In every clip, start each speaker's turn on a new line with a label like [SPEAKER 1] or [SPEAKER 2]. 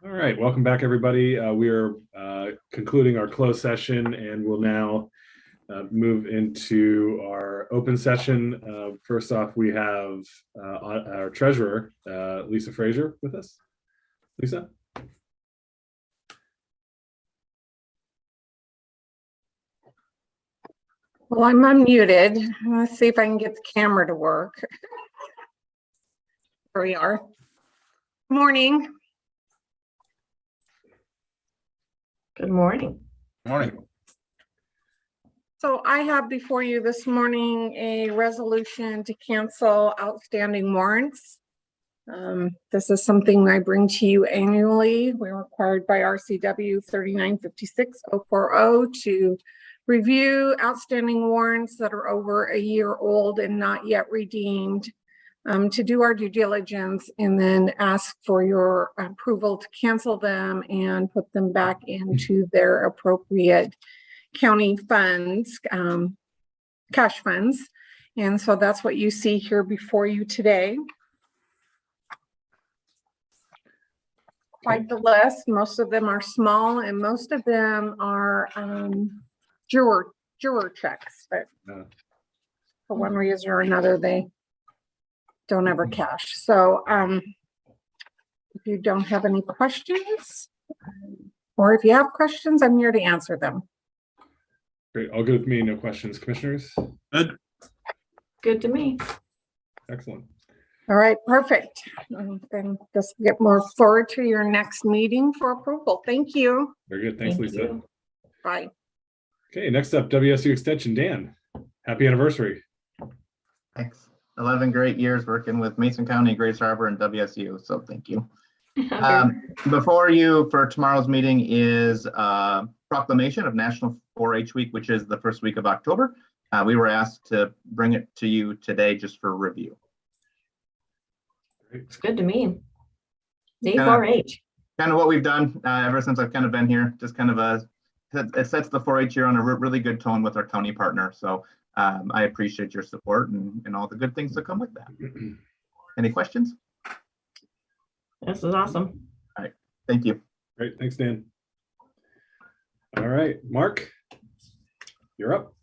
[SPEAKER 1] All right, welcome back, everybody. We are concluding our closed session, and we'll now move into our open session. First off, we have our treasurer, Lisa Frazier, with us. Lisa?
[SPEAKER 2] Well, I'm unmuted. Let's see if I can get the camera to work. Here we are. Good morning.
[SPEAKER 3] Good morning.
[SPEAKER 4] Morning.
[SPEAKER 2] So I have before you this morning a resolution to cancel outstanding warrants. This is something I bring to you annually. We're required by RCW 3956040 to review outstanding warrants that are over a year old and not yet redeemed, to do our due diligence and then ask for your approval to cancel them and put them back into their appropriate county funds, cash funds. And so that's what you see here before you today. Quite the list. Most of them are small and most of them are juror checks, but for one reason or another, they don't ever cash. So if you don't have any questions, or if you have questions, I'm here to answer them.
[SPEAKER 1] Great, all good with me. No questions, commissioners?
[SPEAKER 4] Good.
[SPEAKER 3] Good to me.
[SPEAKER 1] Excellent.
[SPEAKER 2] All right, perfect. Then just get more forward to your next meeting for approval. Thank you.
[SPEAKER 1] Very good. Thanks,
[SPEAKER 3] Thank
[SPEAKER 1] Lisa.
[SPEAKER 3] you.
[SPEAKER 2] Bye.
[SPEAKER 1] Okay, next up, WSU Extension, Dan. Happy anniversary.
[SPEAKER 5] Thanks. 11 great years working with Mason County, Grace Harbor, and WSU. So thank you. Before you for tomorrow's meeting is proclamation of National 4-H Week, which is the first week of October. We were asked to bring it to you today just for review.
[SPEAKER 3] It's good to me. Day 4-H.
[SPEAKER 5] Kind of what we've done ever since I've kind of been here. Just kind of it sets the 4-H year on a really good tone with our county partner. So I appreciate your support and all the good things that come with that. Any questions?
[SPEAKER 3] This is awesome.
[SPEAKER 5] All right. Thank you.
[SPEAKER 1] Great. Thanks, Dan. All right, Mark, you're up.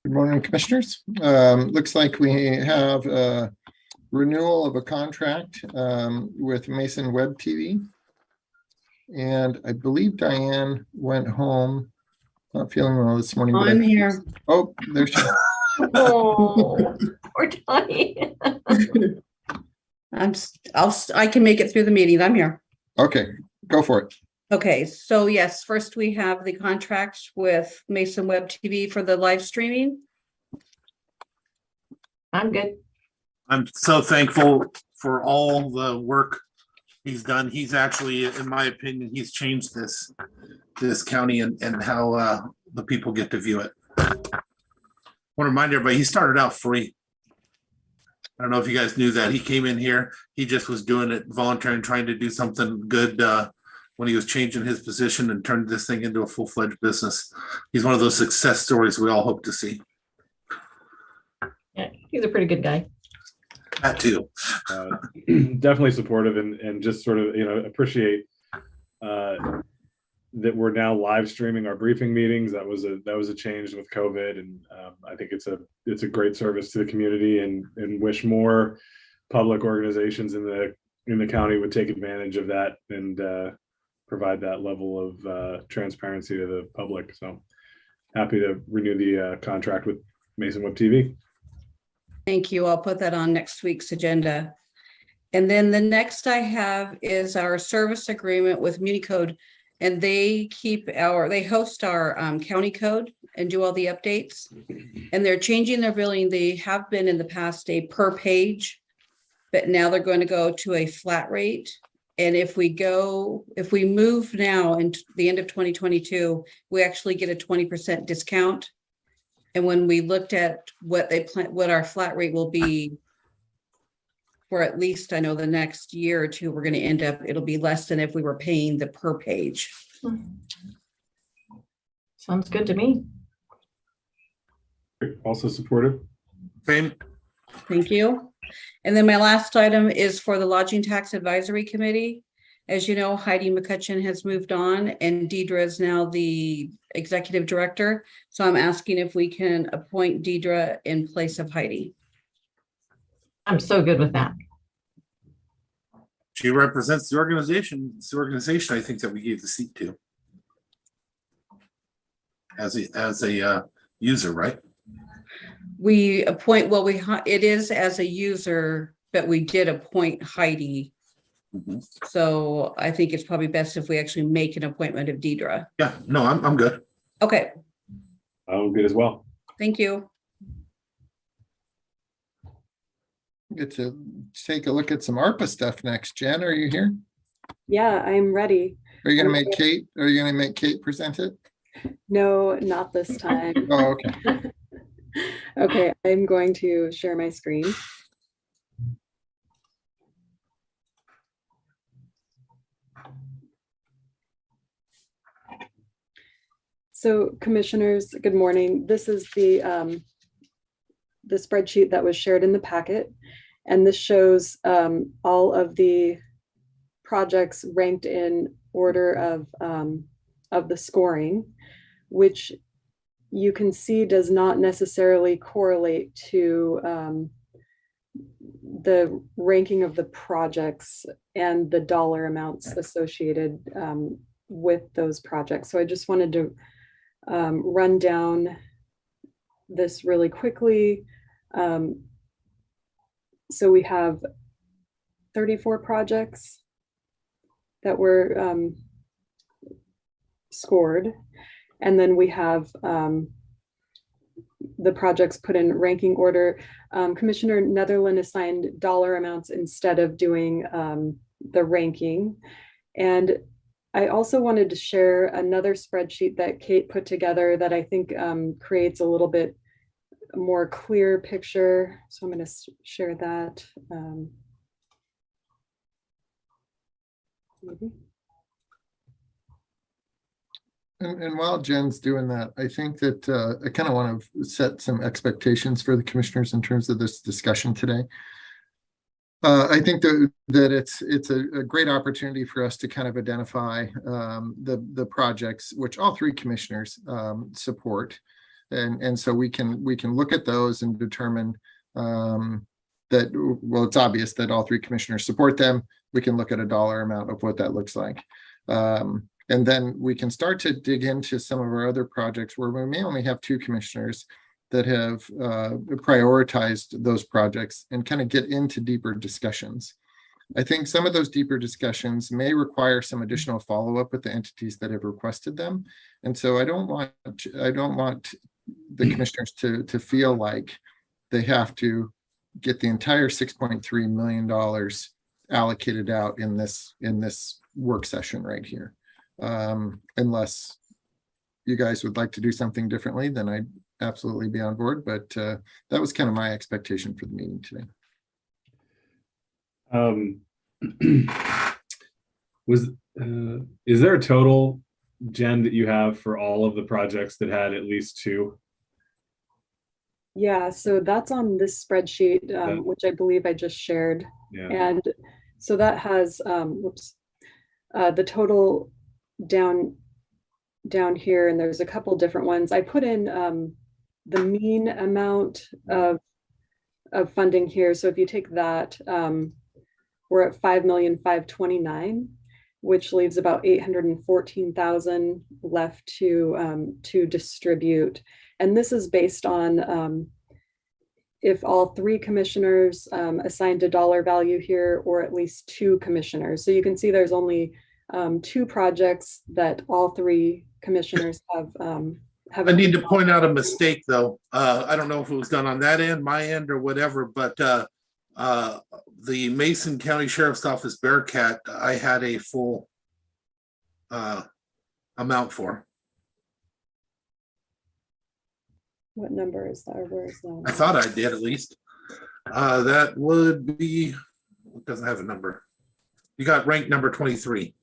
[SPEAKER 6] Good morning, commissioners. Looks like we have a renewal of a contract with Mason Web TV. And I believe Diane went home, not feeling well this morning.
[SPEAKER 7] I'm here.
[SPEAKER 6] Oh, there she is.
[SPEAKER 3] Oh, poor Donnie.
[SPEAKER 7] I can make it through the meeting. I'm here.
[SPEAKER 6] Okay, go for it.
[SPEAKER 7] Okay, so yes, first we have the contract with Mason Web TV for the live streaming.
[SPEAKER 3] I'm good.
[SPEAKER 4] I'm so thankful for all the work he's done. He's actually, in my opinion, he's changed this county and how the people get to view it. I want to remind everybody, he started out free. I don't know if you guys knew that. He came in here, he just was doing it voluntary and trying to do something good when he was changing his position and turned this thing into a full-fledged business. He's one of those success stories we all hope to see.
[SPEAKER 3] Yeah, he's a pretty good guy.
[SPEAKER 4] That too.
[SPEAKER 1] Definitely supportive and just sort of, appreciate that we're now live streaming our briefing meetings. That was a change with COVID, and I think it's a great service to the community, and wish more public organizations in the county would take advantage of that and provide that level of transparency to the public. So happy to renew the contract with Mason Web TV.
[SPEAKER 7] Thank you. I'll put that on next week's agenda. And then the next I have is our service agreement with MuniCode, and they host our county code and do all the updates. And they're changing their billing. They have been in the past a per page, but now they're going to go to a flat rate. And if we move now into the end of 2022, we actually get a 20% discount. And when we looked at what our flat rate will be for at least, I know the next year or two, we're going to end up, it'll be less than if we were paying the per page.
[SPEAKER 3] Sounds good to me.
[SPEAKER 1] Also supportive.
[SPEAKER 4] Same.
[SPEAKER 7] Thank you. And then my last item is for the Lodging Tax Advisory Committee. As you know, Heidi McCutcheon has moved on and Deidre is now the executive director. So I'm asking if we can appoint Deidre in place of Heidi.
[SPEAKER 3] I'm so good with that.
[SPEAKER 4] She represents the organization. It's the organization I think that we gave the seat to. As a user, right?
[SPEAKER 7] We appoint, well, it is as a user, but we did appoint Heidi.
[SPEAKER 4] Mhm.
[SPEAKER 7] So I think it's probably best if we actually make an appointment of Deidre.
[SPEAKER 4] Yeah, no, I'm good.
[SPEAKER 7] Okay,
[SPEAKER 1] I'm good as well.
[SPEAKER 7] thank you.
[SPEAKER 6] Get to take a look at some ARPA stuff next. Jen, are you here?
[SPEAKER 8] Yeah, I'm ready.
[SPEAKER 6] Are you gonna
[SPEAKER 8] I'm
[SPEAKER 6] make
[SPEAKER 8] ready.
[SPEAKER 6] Kate, are you gonna make Kate present it?
[SPEAKER 8] No, not this time.
[SPEAKER 6] Oh, okay.
[SPEAKER 8] Okay, I'm going to share my screen. So commissioners, good morning. This is the spreadsheet that was shared in the packet. And this shows all of the projects ranked in order of the scoring, which you can see does not necessarily correlate to the ranking of the projects and the dollar amounts associated with those projects. So I just wanted to run down this really quickly. So we have 34 projects that were scored. And then we have the projects put in ranking order. Commissioner Netherland assigned dollar amounts instead of doing the ranking. And I also wanted to share another spreadsheet that Kate put together that I think creates a little bit more clear picture. So I'm going to share that. Maybe.
[SPEAKER 6] And while Jen's doing that, I think that I kind of want to set some expectations for the commissioners in terms of this discussion today. I think that it's a great opportunity for us to kind of identify the projects which all three commissioners support, and so we can look at those and determine that, well, it's obvious that all three commissioners support them. We can look at a dollar amount of what that looks like. And then we can start to dig into some of our other projects where we may only have two commissioners that have prioritized those projects and kind of get into deeper discussions. I think some of those deeper discussions may require some additional follow-up with the entities that have requested them. And so I don't want the commissioners to feel like they have to get the entire $6.3 million allocated out in this work session right here. Unless you guys would like to do something differently, then I'd absolutely be on board. But that was kind of my expectation for the meeting today.
[SPEAKER 1] Is there a total, Jen, that you have for all of the projects that had at least two?
[SPEAKER 8] Yeah, so that's on this spreadsheet, which I believe I just shared.
[SPEAKER 1] Yeah.
[SPEAKER 8] And so that has, the total down here, and there's a couple different ones. I put in the mean amount of funding here. So if you take that, we're at 5,529,000, which leaves about 814,000 left to distribute. And this is based on if all three commissioners assigned a dollar value here, or at least two commissioners. So you can see there's only two projects that all three commissioners have.
[SPEAKER 4] I need to point out a mistake, though. I don't know if it was done on that end, my end, or whatever, but the Mason County Sheriff's Office Bearcat, I had a full amount for.
[SPEAKER 8] What number is that? Or where is that?
[SPEAKER 4] I thought I did at least. That would be, it doesn't have a number. You got ranked number 23.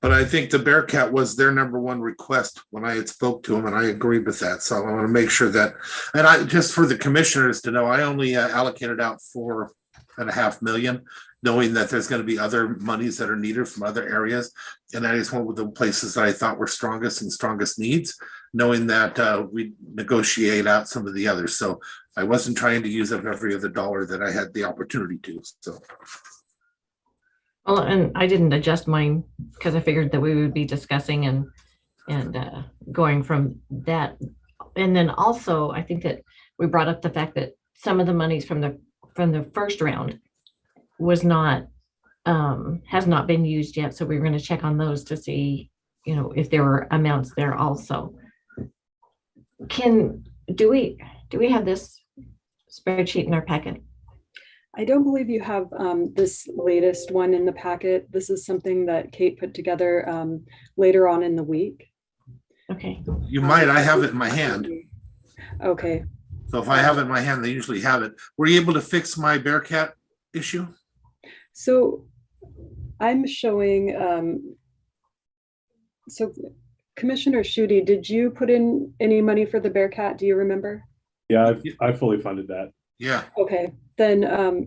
[SPEAKER 4] But I think the Bearcat was their number one request when I had spoke to them, and I agreed with that. So I want to make sure that, and I just for the commissioners to know, I only allocated out $4.5 million, knowing that there's going to be other monies that are needed from other areas. And that is one of the places that I thought were strongest and strongest needs, knowing that we negotiate out some of the others. So I wasn't trying to use up every other dollar that I had the opportunity to. So.
[SPEAKER 3] Well, and I didn't adjust mine because I figured that we would be discussing and going from that. And then also, I think that we brought up the fact that some of the monies from the first round was not has not been used yet. So we're going to check on those to see, you know, if there were amounts there also. Do we have this spreadsheet in our packet?
[SPEAKER 8] I don't believe you have this latest one in the packet. This is something that Kate put together later on in the week.
[SPEAKER 3] Okay.
[SPEAKER 4] You might, I have it in my hand.
[SPEAKER 8] Okay.
[SPEAKER 4] So if I have it in my hand, they usually have it. Were you able to fix my Bearcat issue?
[SPEAKER 8] So I'm showing, so Commissioner Schutte, did you put in any money for the Bearcat? Do you remember?
[SPEAKER 1] Yeah, I fully funded that.
[SPEAKER 4] Yeah.
[SPEAKER 8] Okay, then no,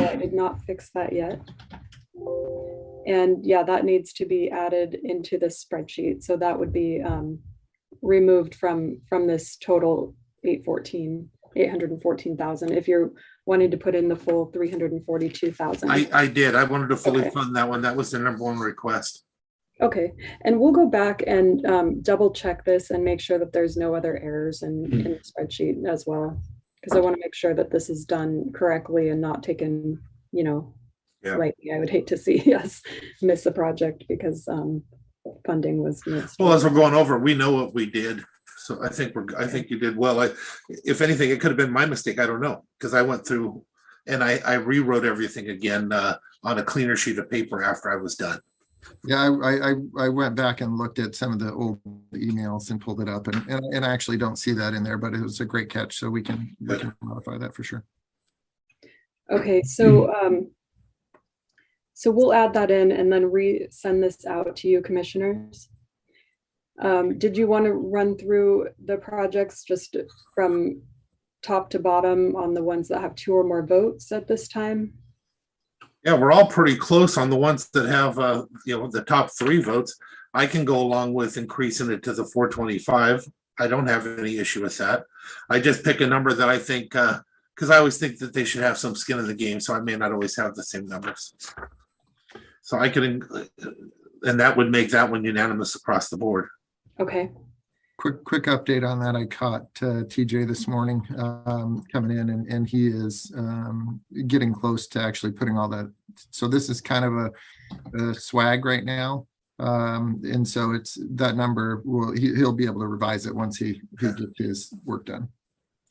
[SPEAKER 8] I did not fix that yet. And yeah, that needs to be added into this spreadsheet. So that would be removed from this total 814,000 if you're wanting to put in the full 342,000.
[SPEAKER 4] I did. I wanted to fully fund that one. That was the number one request.
[SPEAKER 8] Okay, and we'll go back and double check this and make sure that there's no other errors in the spreadsheet as well. Because I want to make sure that this is done correctly and not taken, you know, lightly. I would hate to see us miss a project because funding was missed.
[SPEAKER 4] Well, as we're going over, we know what we did. So I think you did well. If anything, it could have been my mistake. I don't know, because I went through and I rewrote everything again on a cleaner sheet of paper after I was done.
[SPEAKER 6] Yeah, I went back and looked at some of the old emails and pulled it up, and I actually don't see that in there, but it was a great catch. So we can modify that for sure.
[SPEAKER 8] Okay, so so we'll add that in and then send this out to you, commissioners. Did you want to run through the projects just from top to bottom on the ones that have 2 or more votes at this time?
[SPEAKER 4] Yeah, we're all pretty close on the ones that have, the top 3 votes. I can go along with increasing it to the 425. I don't have any issue with that. I just pick a number that I think, because I always think that they should have some skin in the game, so I may not always have the same numbers. So I could, and that would make that one unanimous across the board.
[SPEAKER 8] Okay.
[SPEAKER 6] Quick update on that. I caught TJ this morning coming in, and he is getting close to actually putting all that. So this is kind of a swag right now, and so it's that number. He'll be able to revise it once he gets his work done.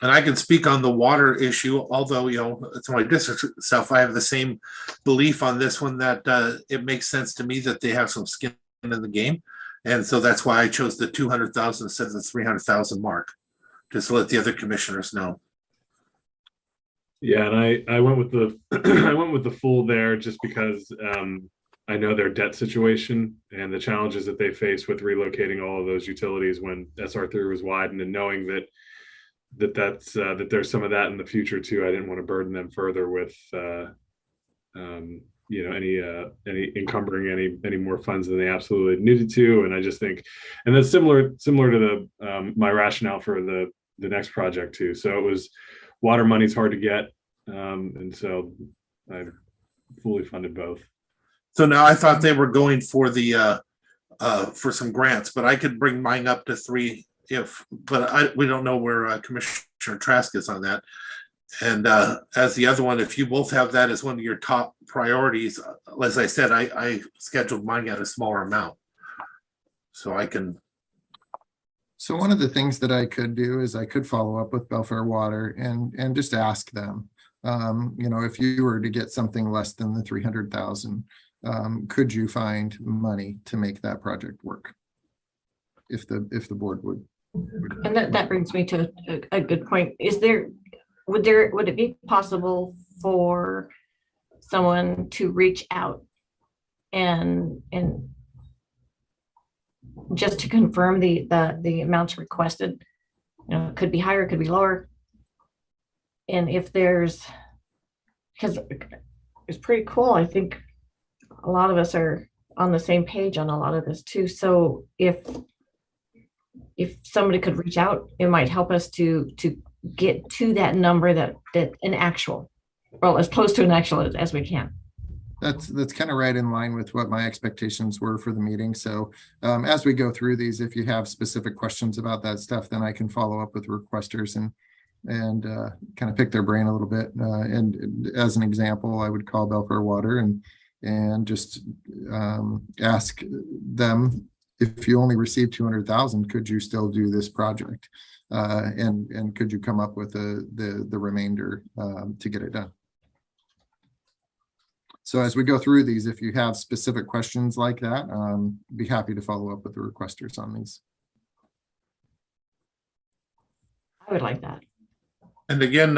[SPEAKER 4] And I can speak on the water issue, although it's my district stuff. I have the same belief on this one that it makes sense to me that they have some skin in the game. And so that's why I chose the 200,000 instead of the 300,000 mark, just to let the other commissioners know.
[SPEAKER 1] Yeah, and I went with the I went with the full there just because I know their debt situation and the challenges that they face with relocating all of those utilities when SR3 was widened, and knowing that there's some of that in the future too. I didn't want to burden them further with any encumbering any more funds than they absolutely needed to. And I just think, and that's similar to the my rationale for the next project too. So it was water money's hard to get, and so I fully funded both.
[SPEAKER 4] So now I thought they were going for the for some grants, but I could bring mine up to 3 we don't know where Commissioner Trask is on that. And as the other one, if you both have that as one of your top priorities, as I said, I scheduled mine at a smaller amount. So I can.
[SPEAKER 6] So one of the things that I could do is I could follow up with Belfair Water and just ask them, if you were to get something less than the 300,000, could you find money to make that project work? If the board would.
[SPEAKER 3] And that brings me to a good point. Would it be possible for someone to reach out and just to confirm the amounts requested. It could be higher, it could be lower. And if there's, because it's pretty cool, I think a lot of us are on the same page on a lot of this too. So if somebody could reach out, it might help us to get to that number that an actual, well, as close to an actual as we can.
[SPEAKER 6] That's kind of right in line with what my expectations were for the meeting. So as we go through these, if you have specific questions about that stuff, then I can follow up with requesters and kind of pick their brain a little bit. And as an example, I would call Belfair Water and just ask them, if you only received 200,000, could you still do this project? And could you come up with the remainder to get it done? So as we go through these, if you have specific questions like that, be happy to follow up with the requesters on these.
[SPEAKER 3] I would like that.
[SPEAKER 4] And again,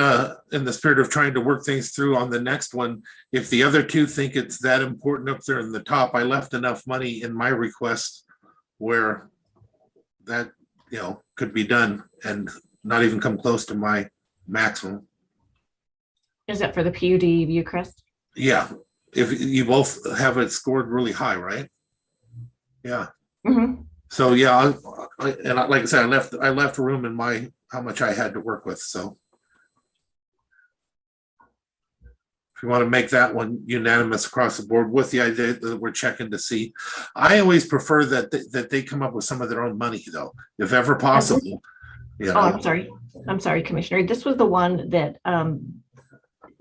[SPEAKER 4] in the spirit of trying to work things through on the next one, if the other two think it's that important up there in the top, I left enough money in my request where that, could be done and not even come close to my maximum.
[SPEAKER 3] Is that for the PUD Viewcrest?
[SPEAKER 4] Yeah, if you both have it scored really high, right? Yeah.
[SPEAKER 3] Mm-hmm.
[SPEAKER 4] So yeah, like I said, I left room in my how much I had to work with. So if you want to make that one unanimous across the board with the idea that we're checking to see, I always prefer that they come up with some of their own money though, if ever possible.
[SPEAKER 3] Oh, I'm sorry, Commissioner. This was the one that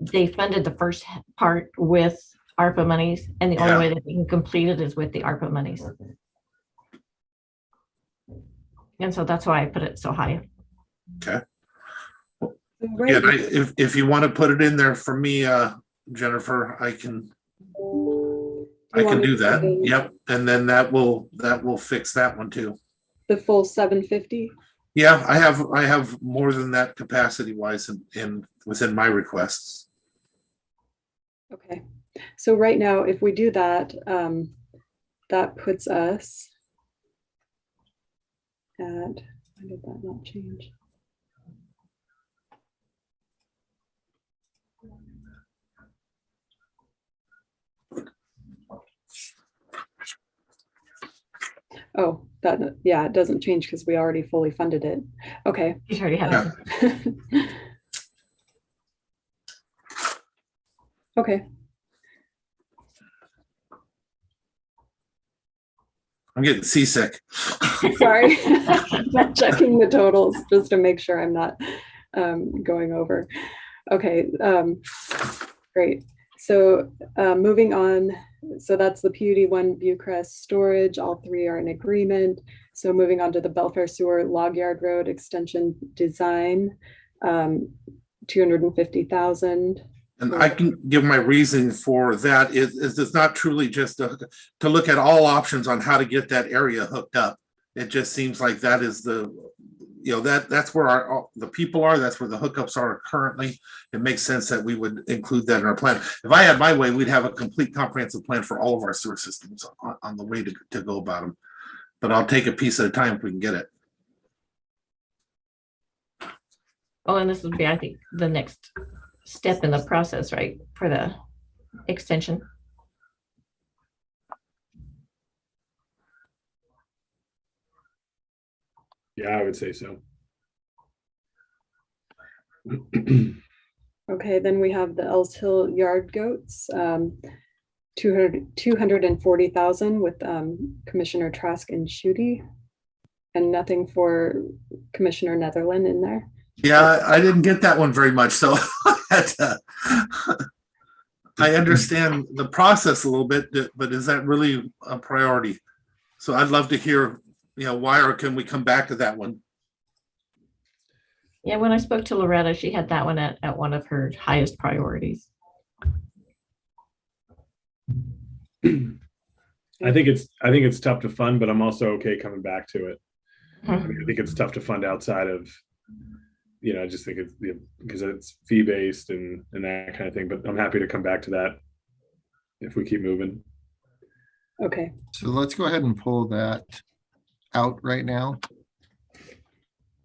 [SPEAKER 3] they funded the first part with ARPA monies, and the only way that they can complete it is with the ARPA monies. And so that's why I put it so high.
[SPEAKER 4] Okay.
[SPEAKER 8] Right.
[SPEAKER 4] Yeah, if you want to put it in there for me, Jennifer, I can do that. Yep, and then that will fix that one too.
[SPEAKER 8] The full 750.
[SPEAKER 4] Yeah, I have more than that capacity wise in within my requests.
[SPEAKER 8] Okay, so right now, if we do that, that puts us at, why did that not change? Oh, yeah, it doesn't change because we already fully funded it. Okay.
[SPEAKER 3] You already have it.
[SPEAKER 8] Okay.
[SPEAKER 4] I'm getting seasick.
[SPEAKER 8] Sorry, not checking the totals just to make sure I'm not going over. Okay, great. So moving on, so that's the PUD1 Viewcrest storage. All three are in agreement. So moving on to the Belfair Sewer Log Yard Road extension design, 250,000.
[SPEAKER 4] And I can give my reason for that is it's not truly just to look at all options on how to get that area hooked up. It just seems like that is that's where the people are. That's where the hookups are currently. It makes sense that we would include that in our plan. If I had my way, we'd have a complete comprehensive plan for all of our sewer systems on the way to go about them. But I'll take a piece at a time if we can get it.
[SPEAKER 3] Well, and this would be, I think, the next step in the process, right, for the extension.
[SPEAKER 1] Yeah, I would say so.
[SPEAKER 8] Okay, then we have the Ells Hill Yard Goats, 240,000 with Commissioner Trask and Schutte, and nothing for Commissioner Netherland in there.
[SPEAKER 4] Yeah, I didn't get that one very much, so I understand the process a little bit, but is that really a priority? So I'd love to hear, why, or can we come back to that one?
[SPEAKER 3] Yeah, when I spoke to Loretta, she had that one at one of her highest priorities.
[SPEAKER 1] I think it's tough to fund, but I'm also okay coming back to it. I think it's tough to fund outside of, I just think it's because it's fee based and that kind of thing. But I'm happy to come back to that if we keep moving.
[SPEAKER 8] Okay.
[SPEAKER 6] So let's go ahead and pull that out right now.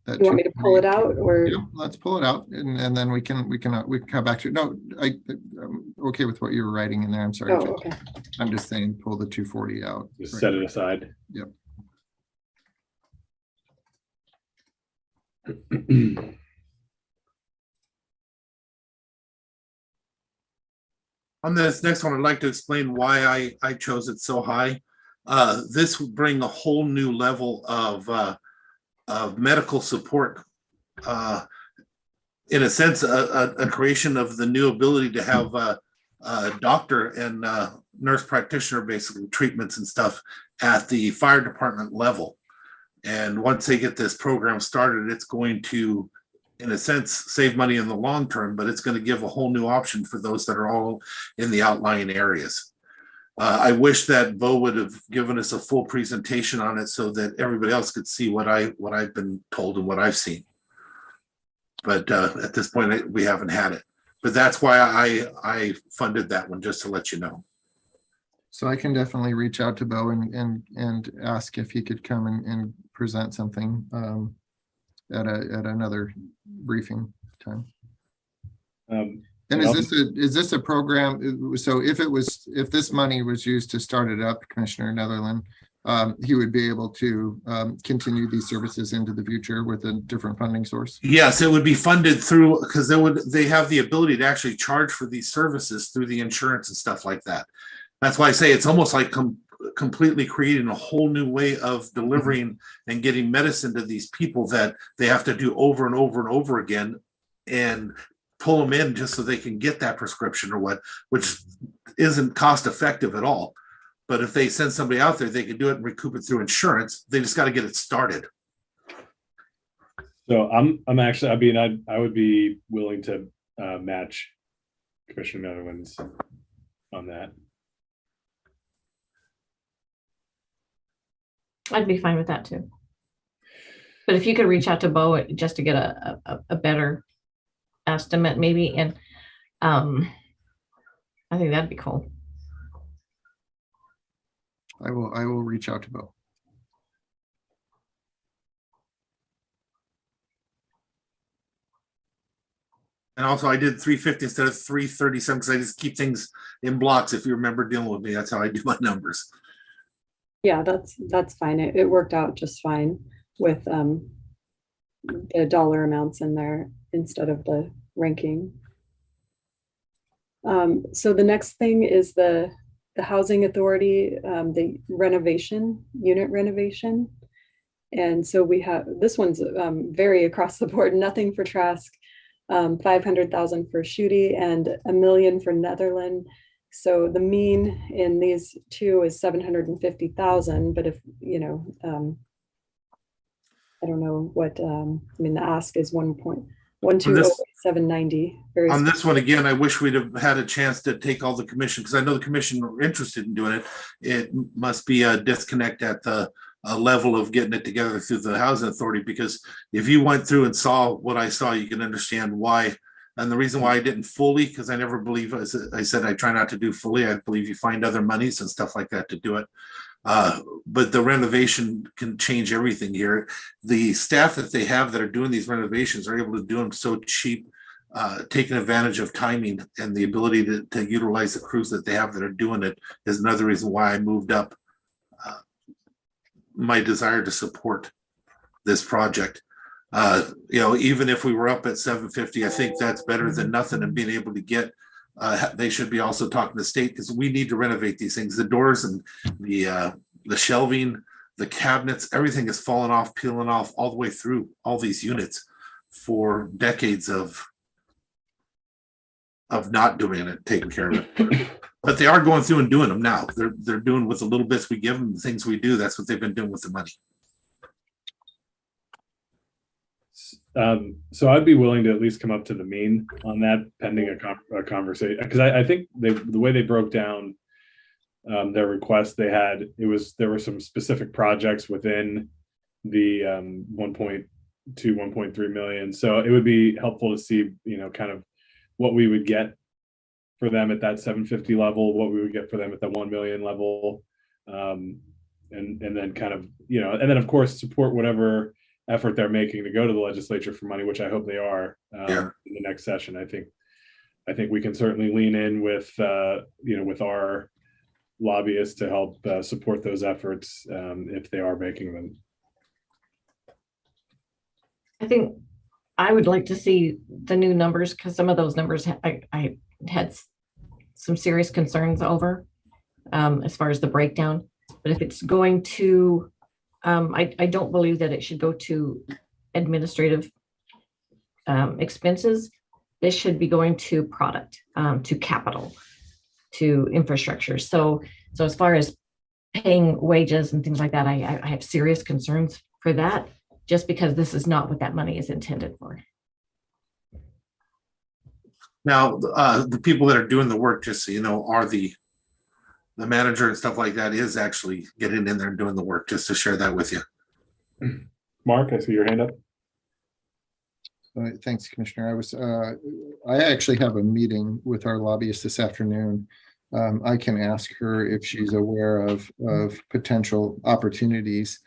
[SPEAKER 6] That
[SPEAKER 8] You want me to pull it
[SPEAKER 6] 248.
[SPEAKER 8] out or?
[SPEAKER 6] Yeah, let's pull it out and then we can come back to it. No, I'm okay with what you were writing in there. I'm sorry.
[SPEAKER 8] Oh,
[SPEAKER 6] Jim.
[SPEAKER 8] okay.
[SPEAKER 6] I'm just saying, pull the 240 out.
[SPEAKER 1] Just
[SPEAKER 6] Right.
[SPEAKER 1] set it aside.
[SPEAKER 6] Yep.
[SPEAKER 4] On this next one, I'd like to explain why I chose it so high. This would bring a whole new level of medical support. In a sense, a creation of the new ability to have a doctor and nurse practitioner, basically treatments and stuff at the fire department level. And once they get this program started, it's going to, in a sense, save money in the long term, but it's going to give a whole new option for those that are all in the outlying areas. I wish that Bo would have given us a full presentation on it so that everybody else could see what I've been told and what I've seen. But at this point, we haven't had it. But that's why I funded that one, just to let you know.
[SPEAKER 6] So I can definitely reach out to Bo and ask if he could come and present something at another briefing time. And is this a program? So if this money was used to start it up, Commissioner Netherland, he would be able to continue these services into the future with a different funding source?
[SPEAKER 4] Yes, it would be funded through, because they have the ability to actually charge for these services through the insurance and stuff like that. That's why I say it's almost like completely creating a whole new way of delivering and getting medicine to these people that they have to do over and over and over again, and pull them in just so they can get that prescription or what, which isn't cost effective at all. But if they send somebody out there, they can do it and recoup it through insurance. They just got to get it started.
[SPEAKER 1] So I'm actually, I mean, I would be willing to match Commissioner Netherlands on that.
[SPEAKER 3] I'd be fine with that too. But if you could reach out to Bo just to get a better estimate maybe, and I think that'd be cool.
[SPEAKER 6] I will reach out to Bo.
[SPEAKER 4] And also I did 350 instead of 337 because I just keep things in blocks. If you remember dealing with me, that's how I do my numbers.
[SPEAKER 8] Yeah, that's fine. It worked out just fine with the dollar amounts in there instead of the ranking. So the next thing is the housing authority, the unit renovation. And so we have, this one's very across the board, nothing for Trask, 500,000 for Shooty and $1 million for Netherland. So the mean in these two is 750,000, but if, you know, I don't know what, I mean, the ask is 1.120,790.
[SPEAKER 4] On this one, again, I wish we'd have had a chance to take all the commission, because I know the commission are interested in doing it. It must be a disconnect at the level of getting it together through the housing authority, because if you went through and saw what I saw, you can understand why. And the reason why I didn't fully, because I never believe, as I said, I try not to do fully. I believe you find other monies and stuff like that to do it. But the renovation can change everything here. The staff that they have that are doing these renovations are able to do them so cheap, taking advantage of timing and the ability to utilize the crews that they have that are doing it is another reason why I moved up my desire to support this project. You know, even if we were up at 750, I think that's better than nothing, and being able to get, they should be also talking to the state, because we need to renovate these things. The doors and the shelving, the cabinets, everything is falling off, peeling off all the way through all these units for decades of not doing it, taking care of it. But they are going through and doing them now. They're doing with the little bits we give them, the things we do. That's what they've been doing with the money.
[SPEAKER 1] So I'd be willing to at least come up to the mean on that, pending a conversation, because I think the way they broke down their request, there were some specific projects within the 1.2, 1.3 million. So it would be helpful to see, you know, kind of what we would get for them at that 750 level, what we would get for them at the 1 million level. and then kind of, and then of course support whatever effort they're making to go to the legislature for money, which I hope they are in the next session. I think we can certainly lean in with with our lobbyists to help support those efforts if they are making them.
[SPEAKER 3] I think I would like to see the new numbers, because some of those numbers I had some serious concerns over as far as the breakdown. But if it's going to, I don't believe that it should go to administrative expenses. This should be going to product, to capital, to infrastructure. So as far as paying wages and things like that, I have serious concerns for that, just because this is not what that money is intended for.
[SPEAKER 4] Now, the people that are doing the work, just so you know, are the manager and stuff like that is actually getting in there and doing the work, just to share that with you.
[SPEAKER 1] Mark, I see your hand up.
[SPEAKER 6] Thanks, Commissioner. I actually have a meeting with our lobbyist this afternoon. I can ask her if she's aware of potential opportunities.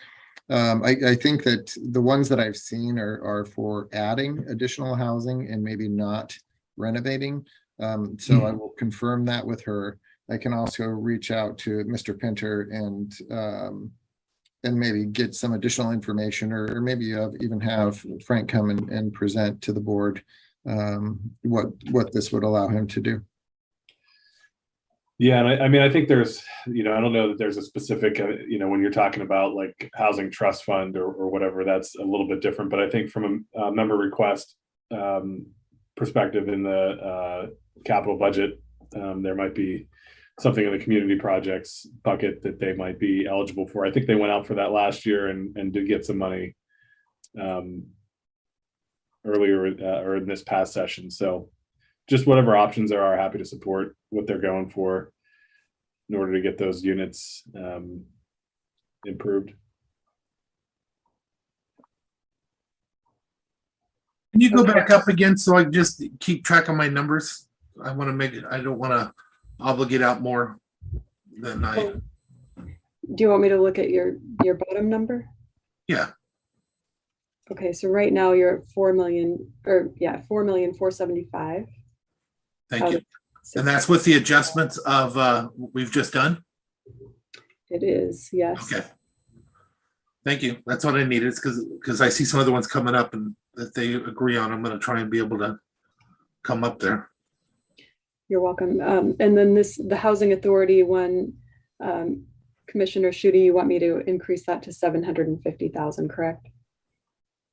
[SPEAKER 6] I think that the ones that I've seen are for adding additional housing and maybe not renovating. So I will confirm that with her. I can also reach out to Mr. Pinter and maybe get some additional information, or maybe even have Frank come and present to the board what this would allow him to do.
[SPEAKER 1] Yeah, and I think there's, I don't know that there's a specific, when you're talking about like housing trust fund or whatever, that's a little bit different. But I think from a member request perspective in the capital budget, there might be something in the community projects bucket that they might be eligible for. I think they went out for that last year and did get some money earlier or in this past session. So just whatever options there are, happy to support what they're going for in order to get those units improved.
[SPEAKER 4] Can you go back up again so I just keep track of my numbers? I want to make it, I don't want to obligate out more than I.
[SPEAKER 8] Do you want me to look at your bottom number?
[SPEAKER 4] Yeah.
[SPEAKER 8] Okay, so right now you're at 4 million, or yeah, 4,475,000.
[SPEAKER 4] Thank you. And that's with the adjustments of what we've just done?
[SPEAKER 8] It is, yes.
[SPEAKER 4] Okay. Thank you. That's what I needed. It's because I see some other ones coming up and that they agree on. I'm going to try and be able to come up there.
[SPEAKER 8] You're welcome. And then the Housing Authority one, Commissioner Schutte, you want me to increase that to 750,000, correct?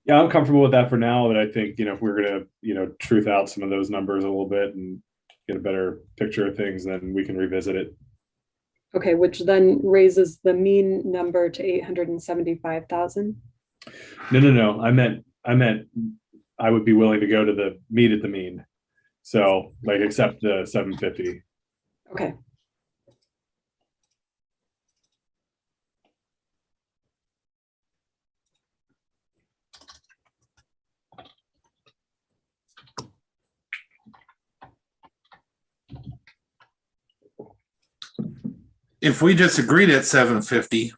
[SPEAKER 1] Yeah, I'm comfortable with that for now. But I think, if we're going to, truth out some of those numbers a little bit and get a better picture of things, then we can revisit it.
[SPEAKER 8] Okay, which then raises the mean number to 875,000.
[SPEAKER 1] No. I meant I would be willing to go to the meet at the mean. So like accept the 750.
[SPEAKER 8] Okay.
[SPEAKER 4] If we just agreed at 750,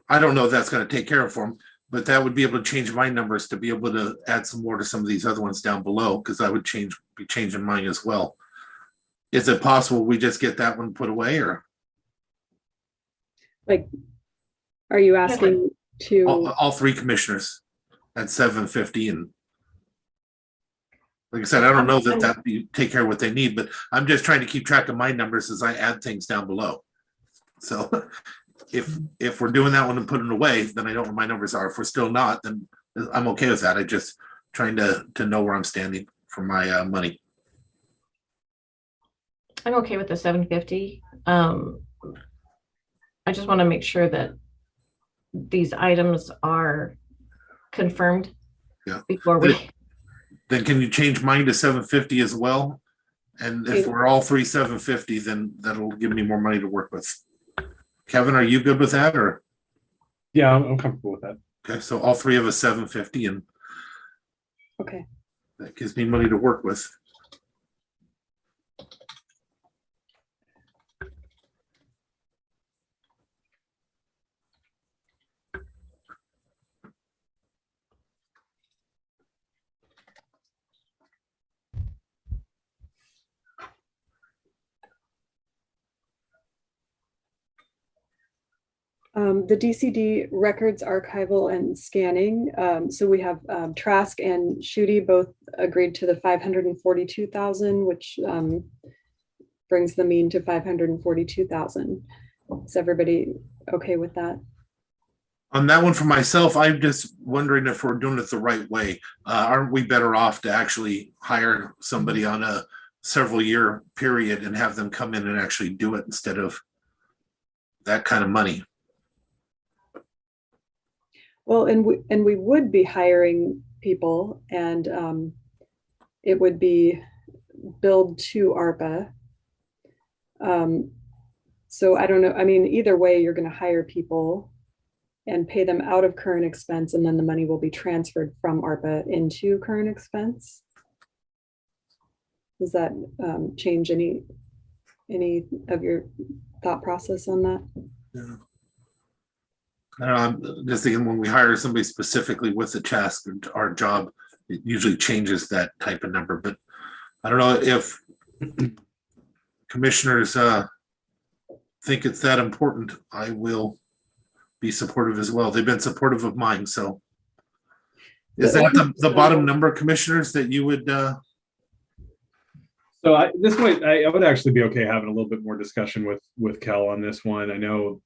[SPEAKER 4] I don't know if that's going to take care of them, but that would be able to change my numbers to be able to add some more to some of these other ones down below, because I would be changing mine as well. Is it possible we just get that one put away, or?
[SPEAKER 8] Like, are you asking to?
[SPEAKER 4] All three commissioners at 750, and like I said, I don't know that take care of what they need, but I'm just trying to keep track of my numbers as I add things down below. So if we're doing that one and putting it away, then I know what my numbers are. If we're still not, then I'm okay with that. I just trying to know where I'm standing for my money.
[SPEAKER 3] I'm okay with the 750. I just want to make sure that these items are confirmed before we.
[SPEAKER 4] Then can you change mine to 750 as well? And if we're all three 750, then that'll give me more money to work with. Kevin, are you good with that, or?
[SPEAKER 1] Yeah, I'm comfortable with that.
[SPEAKER 4] Okay, so all three of us 750, and
[SPEAKER 8] okay,
[SPEAKER 4] that gives me money to work with.
[SPEAKER 8] The DCD records archival and scanning. So we have Trask and Shooty both agreed to the 542,000, which brings the mean to 542,000. Is everybody okay with that?
[SPEAKER 4] On that one for myself, I'm just wondering if we're doing it the right way. Aren't we better off to actually hire somebody on a several year period and have them come in and actually do it instead of that kind of money?
[SPEAKER 8] Well, and we would be hiring people, and it would be billed to ARPA. So I don't know. I mean, either way, you're going to hire people and pay them out of current expense, and then the money will be transferred from ARPA into current expense. Does that change any of your thought process on that?
[SPEAKER 4] Yeah. I don't know, I'm just thinking when we hire somebody specifically with the task, our job, it usually changes that type of number, but I don't know if commissioners think it's that important. I will be supportive as well. They've been supportive of mine, so. Is that the bottom number, commissioners, that you would?
[SPEAKER 1] So I would actually be okay having a little bit more discussion with Kell on this one. I know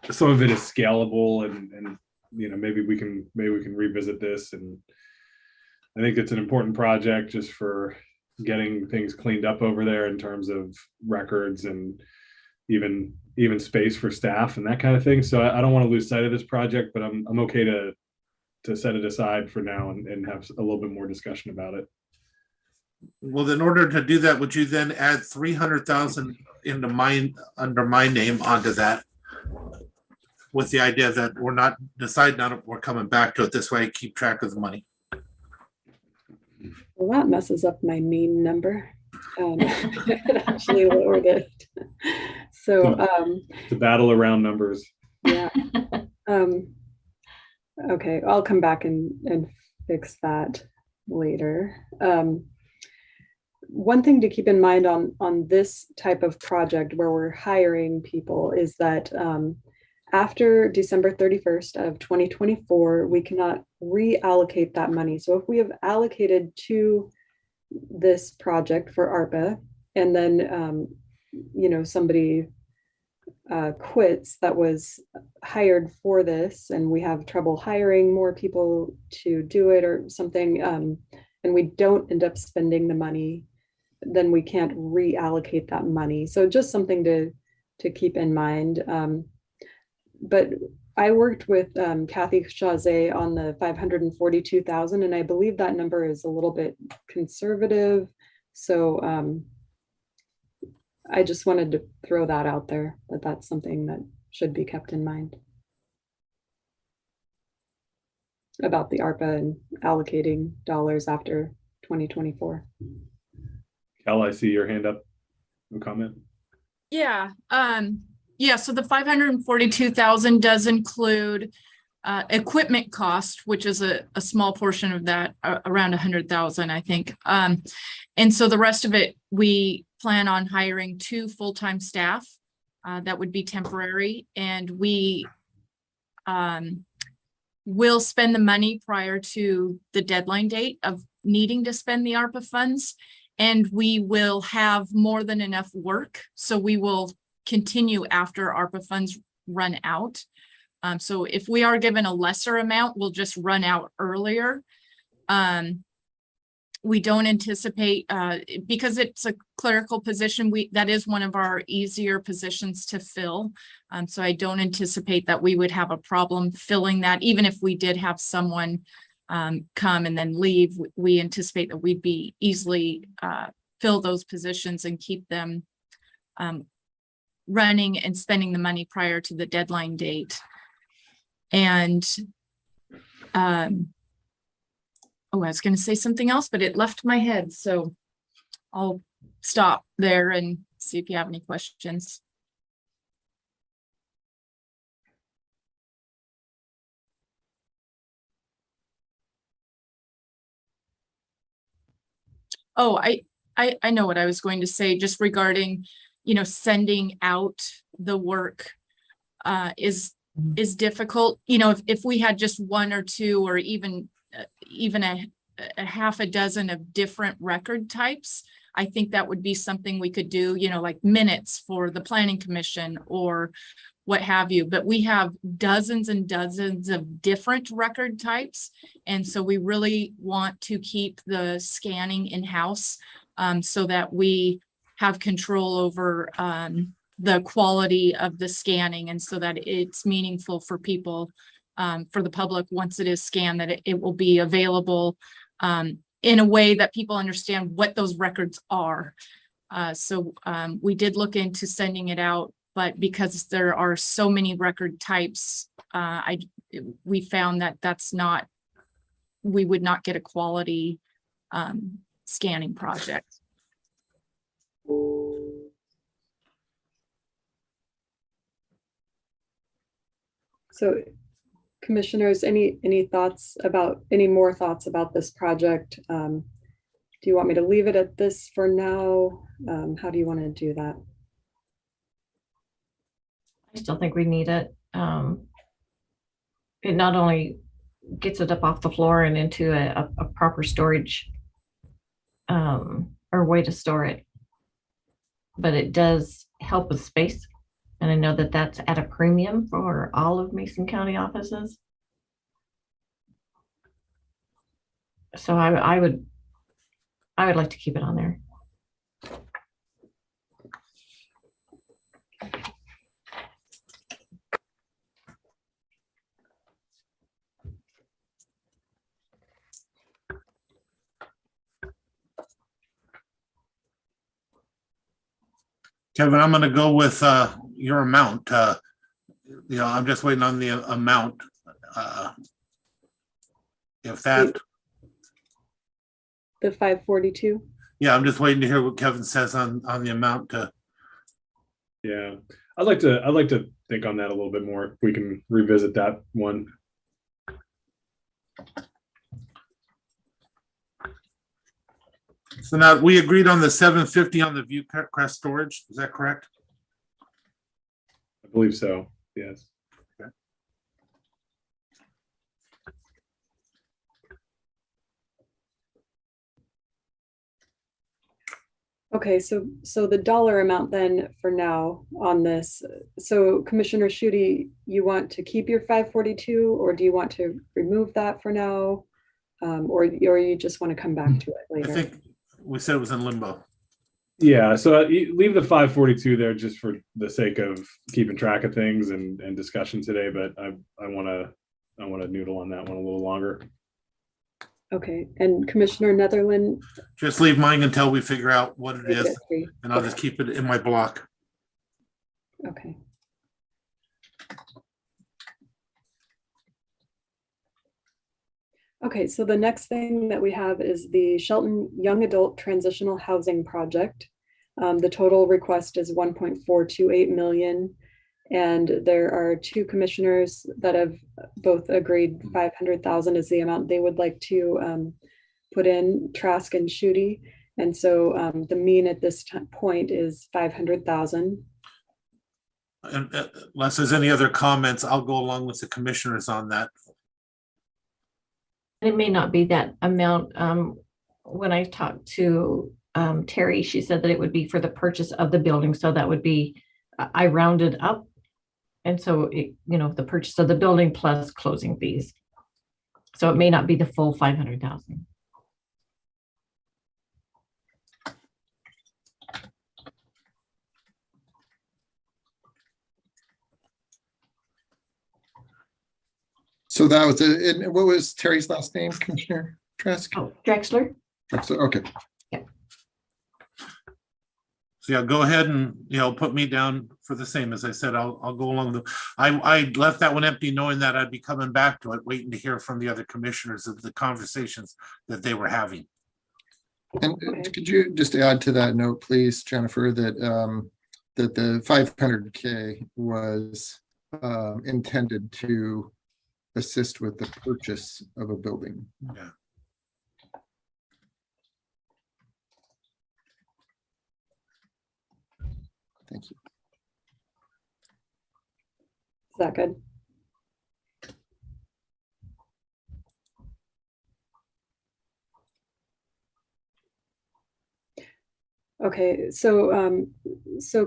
[SPEAKER 1] some of it is scalable, and you know, maybe we can revisit this. And I think it's an important project just for getting things cleaned up over there in terms of records and even space for staff and that kind of thing. So I don't want to lose sight of this project, but I'm okay to set it aside for now and have a little bit more discussion about it.
[SPEAKER 4] Well, in order to do that, would you then add 300,000 into under my name onto that, with the idea that we're not deciding on it, we're coming back to it this way, keep track of the money?
[SPEAKER 8] Well, that messes up my mean number. It actually lowered it. So
[SPEAKER 1] it's a battle around numbers.
[SPEAKER 8] Yeah. Okay, I'll come back and fix that later. One thing to keep in mind on this type of project where we're hiring people is that after December 31st of 2024, we cannot reallocate that money. So if we have allocated to this project for ARPA, and then you know, somebody quits that was hired for this, and we have trouble hiring more people to do it or something, and we don't end up spending the money, then we can't reallocate that money. So just something to keep in mind. But I worked with Kathy Chazé on the 542,000, and I believe that number is a little bit conservative. So I just wanted to throw that out there, that that's something that should be kept in mind about the ARPA and allocating dollars after 2024.
[SPEAKER 1] Kell, I see your hand up. No comment?
[SPEAKER 9] Yeah. Yeah, so the 542,000 does include equipment cost, which is a small portion of that, around 100,000, I think. And so the rest of it, we plan on hiring 2 full-time staff that would be temporary, and we will spend the money prior to the deadline date of needing to spend the ARPA funds, and we will have more than enough work, so we will continue after ARPA funds run out. So if we are given a lesser amount, we'll just run out earlier. We don't anticipate, because it's a clerical position, that is one of our easier positions to fill. So I don't anticipate that we would have a problem filling that. Even if we did have someone come and then leave, we anticipate that we'd be easily fill those positions and keep them running and spending the money prior to the deadline date. And oh, I was going to say something else, but it left my head. So I'll stop there and see if you have any questions. Oh, I know what I was going to say, just regarding, you know, sending out the work is is difficult. You know, if we had just one or two, or even a half a dozen of different record types, I think that would be something we could do, you know, like minutes for the planning commission or what have you. But we have dozens and dozens of different record types. And so we really want to keep the scanning in-house, so that we have control over the quality of the scanning, and so that it's meaningful for people, for the public, once it is scanned, that it will be available in a way that people understand what those records are. So we did look into sending it out, but because there are so many record types, we found that we would not get a quality scanning project.
[SPEAKER 8] So commissioners, any more thoughts about this project? Do you want me to leave it at this for now? How do you want to do that?
[SPEAKER 3] I still think we need it. It not only gets it up off the floor and into a proper storage or way to store it, but it does help with space. And I know that that's at a premium for all of Mason County offices. So I would like to keep it on there.
[SPEAKER 4] Kevin, I'm gonna go with your amount. You know, I'm just waiting on the amount. If that,
[SPEAKER 8] The 542?
[SPEAKER 4] yeah, I'm just waiting to hear what Kevin says on the amount.
[SPEAKER 1] Yeah, I'd like to think on that a little bit more. If we can revisit that one.
[SPEAKER 4] So now we agreed on the 750 on the Viewcrest storage. Is that correct?
[SPEAKER 1] I believe so. Yes.
[SPEAKER 8] Okay, so the dollar amount then for now on this. So Commissioner Schutte, you want to keep your 542, or do you want to remove that for now? Or you just want to come back to it later?
[SPEAKER 4] I think we said it was in limbo.
[SPEAKER 1] Yeah, so you leave the 542 there just for the sake of keeping track of things and discussion today, but I want to noodle on that one a little longer.
[SPEAKER 8] Okay, and Commissioner Netherland?
[SPEAKER 4] Just leave mine until we figure out what it is,
[SPEAKER 8] Three.
[SPEAKER 4] and I'll just keep it in my block.
[SPEAKER 8] Okay. Okay, so the next thing that we have is the Shelton Young Adult Transitional Housing Project. The total request is 1.428 million. And there are two commissioners that have both agreed 500,000 is the amount they would like to put in, Trask and Schutte. And so the mean at this point is 500,000.
[SPEAKER 4] And unless there's any other comments, I'll go along with the commissioners on that.
[SPEAKER 3] It may not be that amount. When I talked to Terry, she said that it would be for the purchase of the building. So that would be, I rounded up. And so, the purchase of the building plus closing fees. So it may not be the full 500,000.
[SPEAKER 6] So that was it. And what was Terry's last name, Commissioner Trask?
[SPEAKER 3] Oh, Drexler.
[SPEAKER 6] Drexler, okay.
[SPEAKER 4] So yeah, go ahead and, put me down for the same. As I said, I'll go along. I left that one empty knowing that I'd be coming back to it, waiting to hear from the other commissioners of the conversations that they were having.
[SPEAKER 6] And could you just add to that note, please, Jennifer, that that the 500K was intended to assist with the purchase of a building.
[SPEAKER 4] Yeah.
[SPEAKER 8] Is that good? Okay, so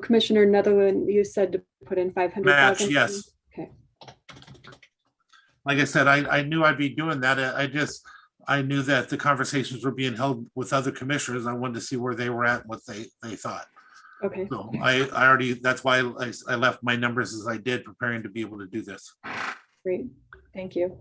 [SPEAKER 8] Commissioner Netherland, you said to put in 500,000?
[SPEAKER 4] Match, yes.
[SPEAKER 8] Okay,
[SPEAKER 4] Like I said, I knew I'd be doing that. I knew that the conversations were being held with other commissioners. I wanted to see where they were at, what they thought.
[SPEAKER 8] okay,
[SPEAKER 4] So I already, that's why I left my numbers as I did, preparing to be able to do this.
[SPEAKER 8] great, thank you.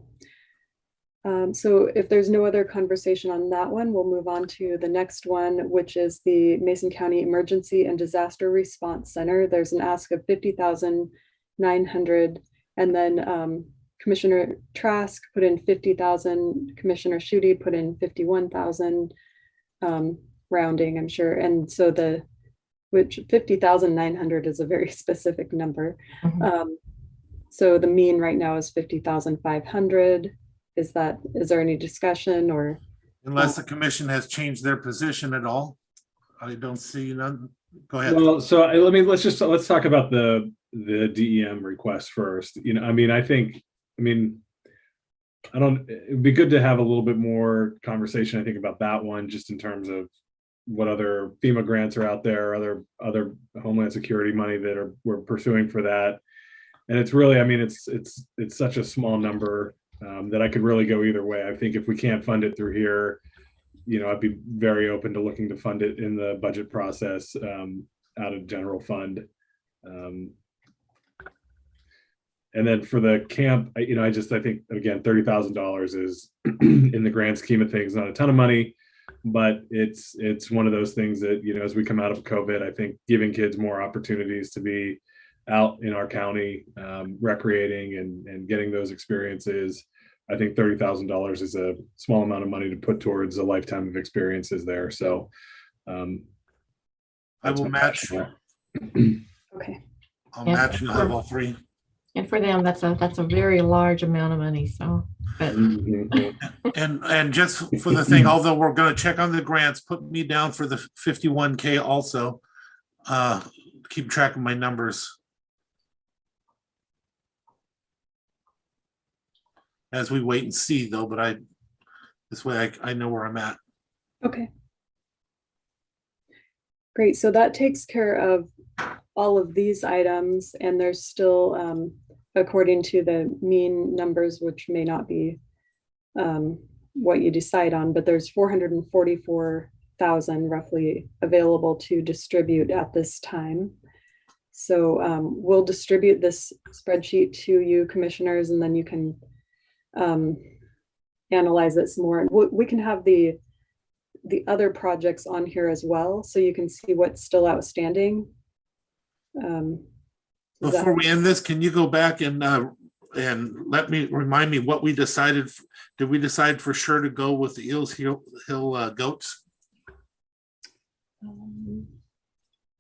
[SPEAKER 8] So if there's no other conversation on that one, we'll move on to the next one, which is the Mason County Emergency and Disaster Response Center. There's an ask of 50,900, and then Commissioner Trask put in 50,000, Commissioner Schutte put in 51,000, rounding, I'm sure. And so which 50,900 is a very specific number.
[SPEAKER 3] Mhm.
[SPEAKER 8] So the mean right now is 50,500. Is there any discussion or?
[SPEAKER 4] Unless the commission has changed their position at all, I don't see none. Go ahead.
[SPEAKER 1] Well, so let's talk about the DEM request first. It'd be good to have a little bit more conversation, I think, about that one, just in terms of what other FEMA grants are out there, other Homeland Security money that we're pursuing for that. And it's really, it's such a small number that I could really go either way. I think if we can't fund it through here, I'd be very open to looking to fund it in the budget process out of general fund. And then for the camp, I think, again, $30,000 is in the grand scheme of things, not a ton of money, but it's one of those things that, as we come out of COVID, I think giving kids more opportunities to be out in our county, recreating and getting those experiences. I think $30,000 is a small amount of money to put towards a lifetime of experiences there. So
[SPEAKER 4] I will match.
[SPEAKER 8] Okay.
[SPEAKER 4] I'll
[SPEAKER 3] Yeah.
[SPEAKER 4] match. You'll have all three.
[SPEAKER 3] And for them, that's a very large amount of money. So, but
[SPEAKER 4] And just for the thing, although we're going to check on the grants, put me down for the 51K also. Keep track of my numbers. As we wait and see, though, but this way I know where I'm at.
[SPEAKER 8] Okay. Great, so that takes care of all of these items, and there's still, according to the mean numbers, which may not be what you decide on, but there's 444,000 roughly available to distribute at this time. So we'll distribute this spreadsheet to you, commissioners, and then you can analyze it some more. And we can have the other projects on here as well, so you can see what's still outstanding.
[SPEAKER 4] Before we end this, can you go back and remind me what we decided? Did we decide for sure to go with the Eels Hill goats?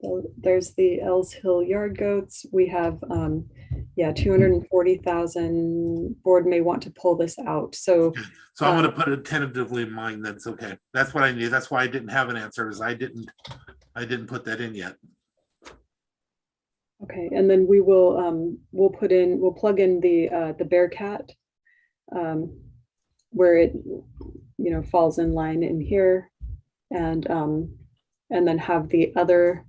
[SPEAKER 8] So there's the Ells Hill yard goats. We have 240,000. Board may want to pull this out. So
[SPEAKER 4] I'm going to put it tentatively in mind. That's okay. That's what I need. That's why I didn't have an answer, is I didn't put that in yet.
[SPEAKER 8] Okay, and then we will we'll plug in the Bearcat where it falls in line in here, and then have the other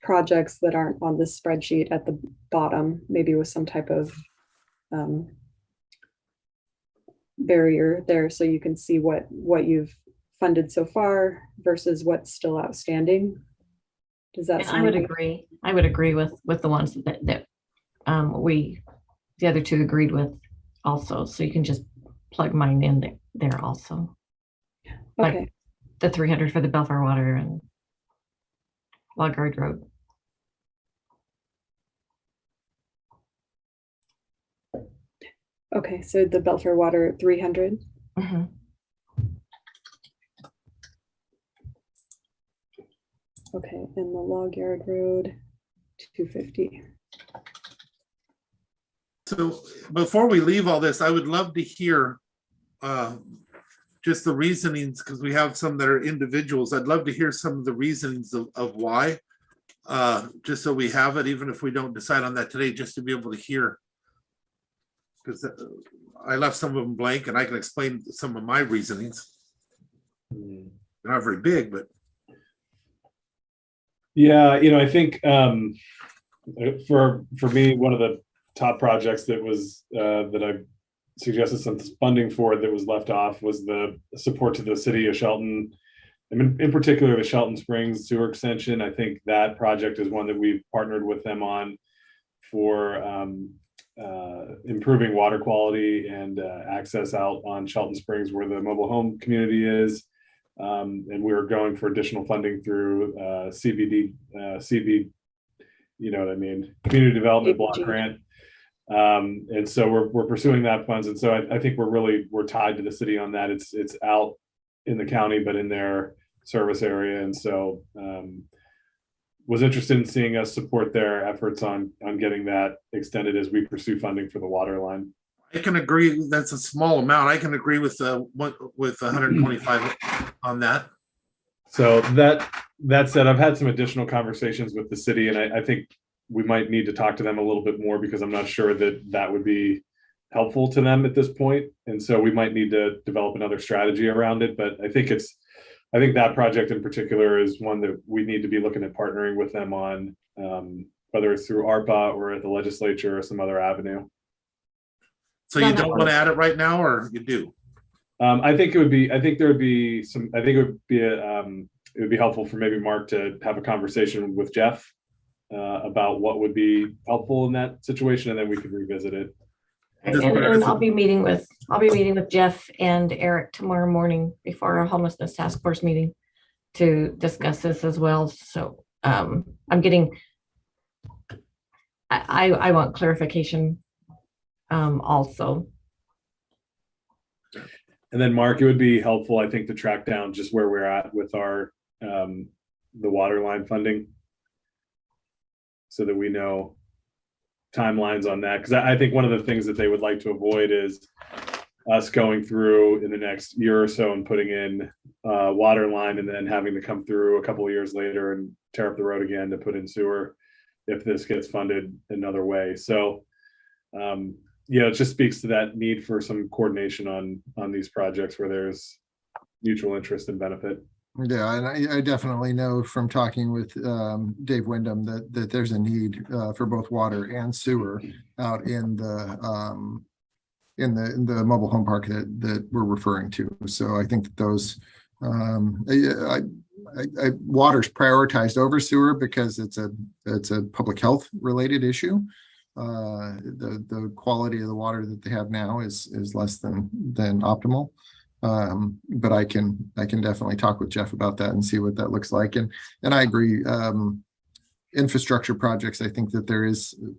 [SPEAKER 8] projects that aren't on this spreadsheet at the bottom, maybe with some type of barrier there, so you can see what you've funded so far versus what's still outstanding. Does that sound?
[SPEAKER 3] I would agree. I would agree with the ones that the other two agreed with also. So you can just plug mine in there also.
[SPEAKER 8] Okay.
[SPEAKER 3] Like the 300 for the Belfar Water and Logard Road.
[SPEAKER 8] Okay, so the Belfar Water 300.
[SPEAKER 3] Mm-hmm.
[SPEAKER 8] Okay, and the Log Yard Road 250.
[SPEAKER 4] So before we leave all this, I would love to hear just the reasonings, because we have some that are individuals. I'd love to hear some of the reasonings of why, just so we have it, even if we don't decide on that today, just to be able to hear. Because I left some of them blank, and I can explain some of my reasonings. They're not very big, but
[SPEAKER 1] Yeah, I think for me, one of the top projects that was that I suggested some funding for that was left off was the support to the city of Shelton. I mean, in particular, the Shelton Springs sewer extension. I think that project is one that we've partnered with them on for improving water quality and access out on Shelton Springs, where the mobile home community is. And we were going for additional funding through CBD, you know what I mean, Community Development Block Grant. And so we're pursuing that funds. And so I think we're tied to the city on that. It's out in the county, but in their service area. And so was interested in seeing us support their efforts on getting that extended as we pursue funding for the water line.
[SPEAKER 4] I can agree. That's a small amount. I can agree with 125 on that.
[SPEAKER 1] So that said, I've had some additional conversations with the city, and I think we might need to talk to them a little bit more because I'm not sure that would be helpful to them at this point. And so we might need to develop another strategy around it. But I think that project in particular is one that we need to be looking at partnering with them on, whether it's through ARPA or at the legislature or some other avenue.
[SPEAKER 4] So you don't want to add it right now, or you do?
[SPEAKER 1] I think it would be helpful for maybe Mark to have a conversation with Jeff about what would be helpful in that situation, and then we could revisit it.
[SPEAKER 3] And I'll be meeting with Jeff and Eric tomorrow morning before our homelessness task force meeting to discuss this as well. So I want clarification also.
[SPEAKER 1] And then Mark, it would be helpful, I think, to track down just where we're at with our the water line funding, so that we know timelines on that. Because I think one of the things that they would like to avoid is us going through in the next year or so and putting in water line and then having to come through a couple of years later and tear up the road again to put in sewer if this gets funded another way. So it just speaks to that need for some coordination on these projects where there's mutual interest and benefit.
[SPEAKER 6] Yeah, and I definitely know from talking with Dave Windom that there's a need for both water and sewer out in the mobile home park that we're referring to. So I think that those water's prioritized over sewer because it's a public health related issue. The quality of the water that they have now is less than optimal. But I can definitely talk with Jeff about that and see what that looks like. And I agree. Infrastructure projects, I think that there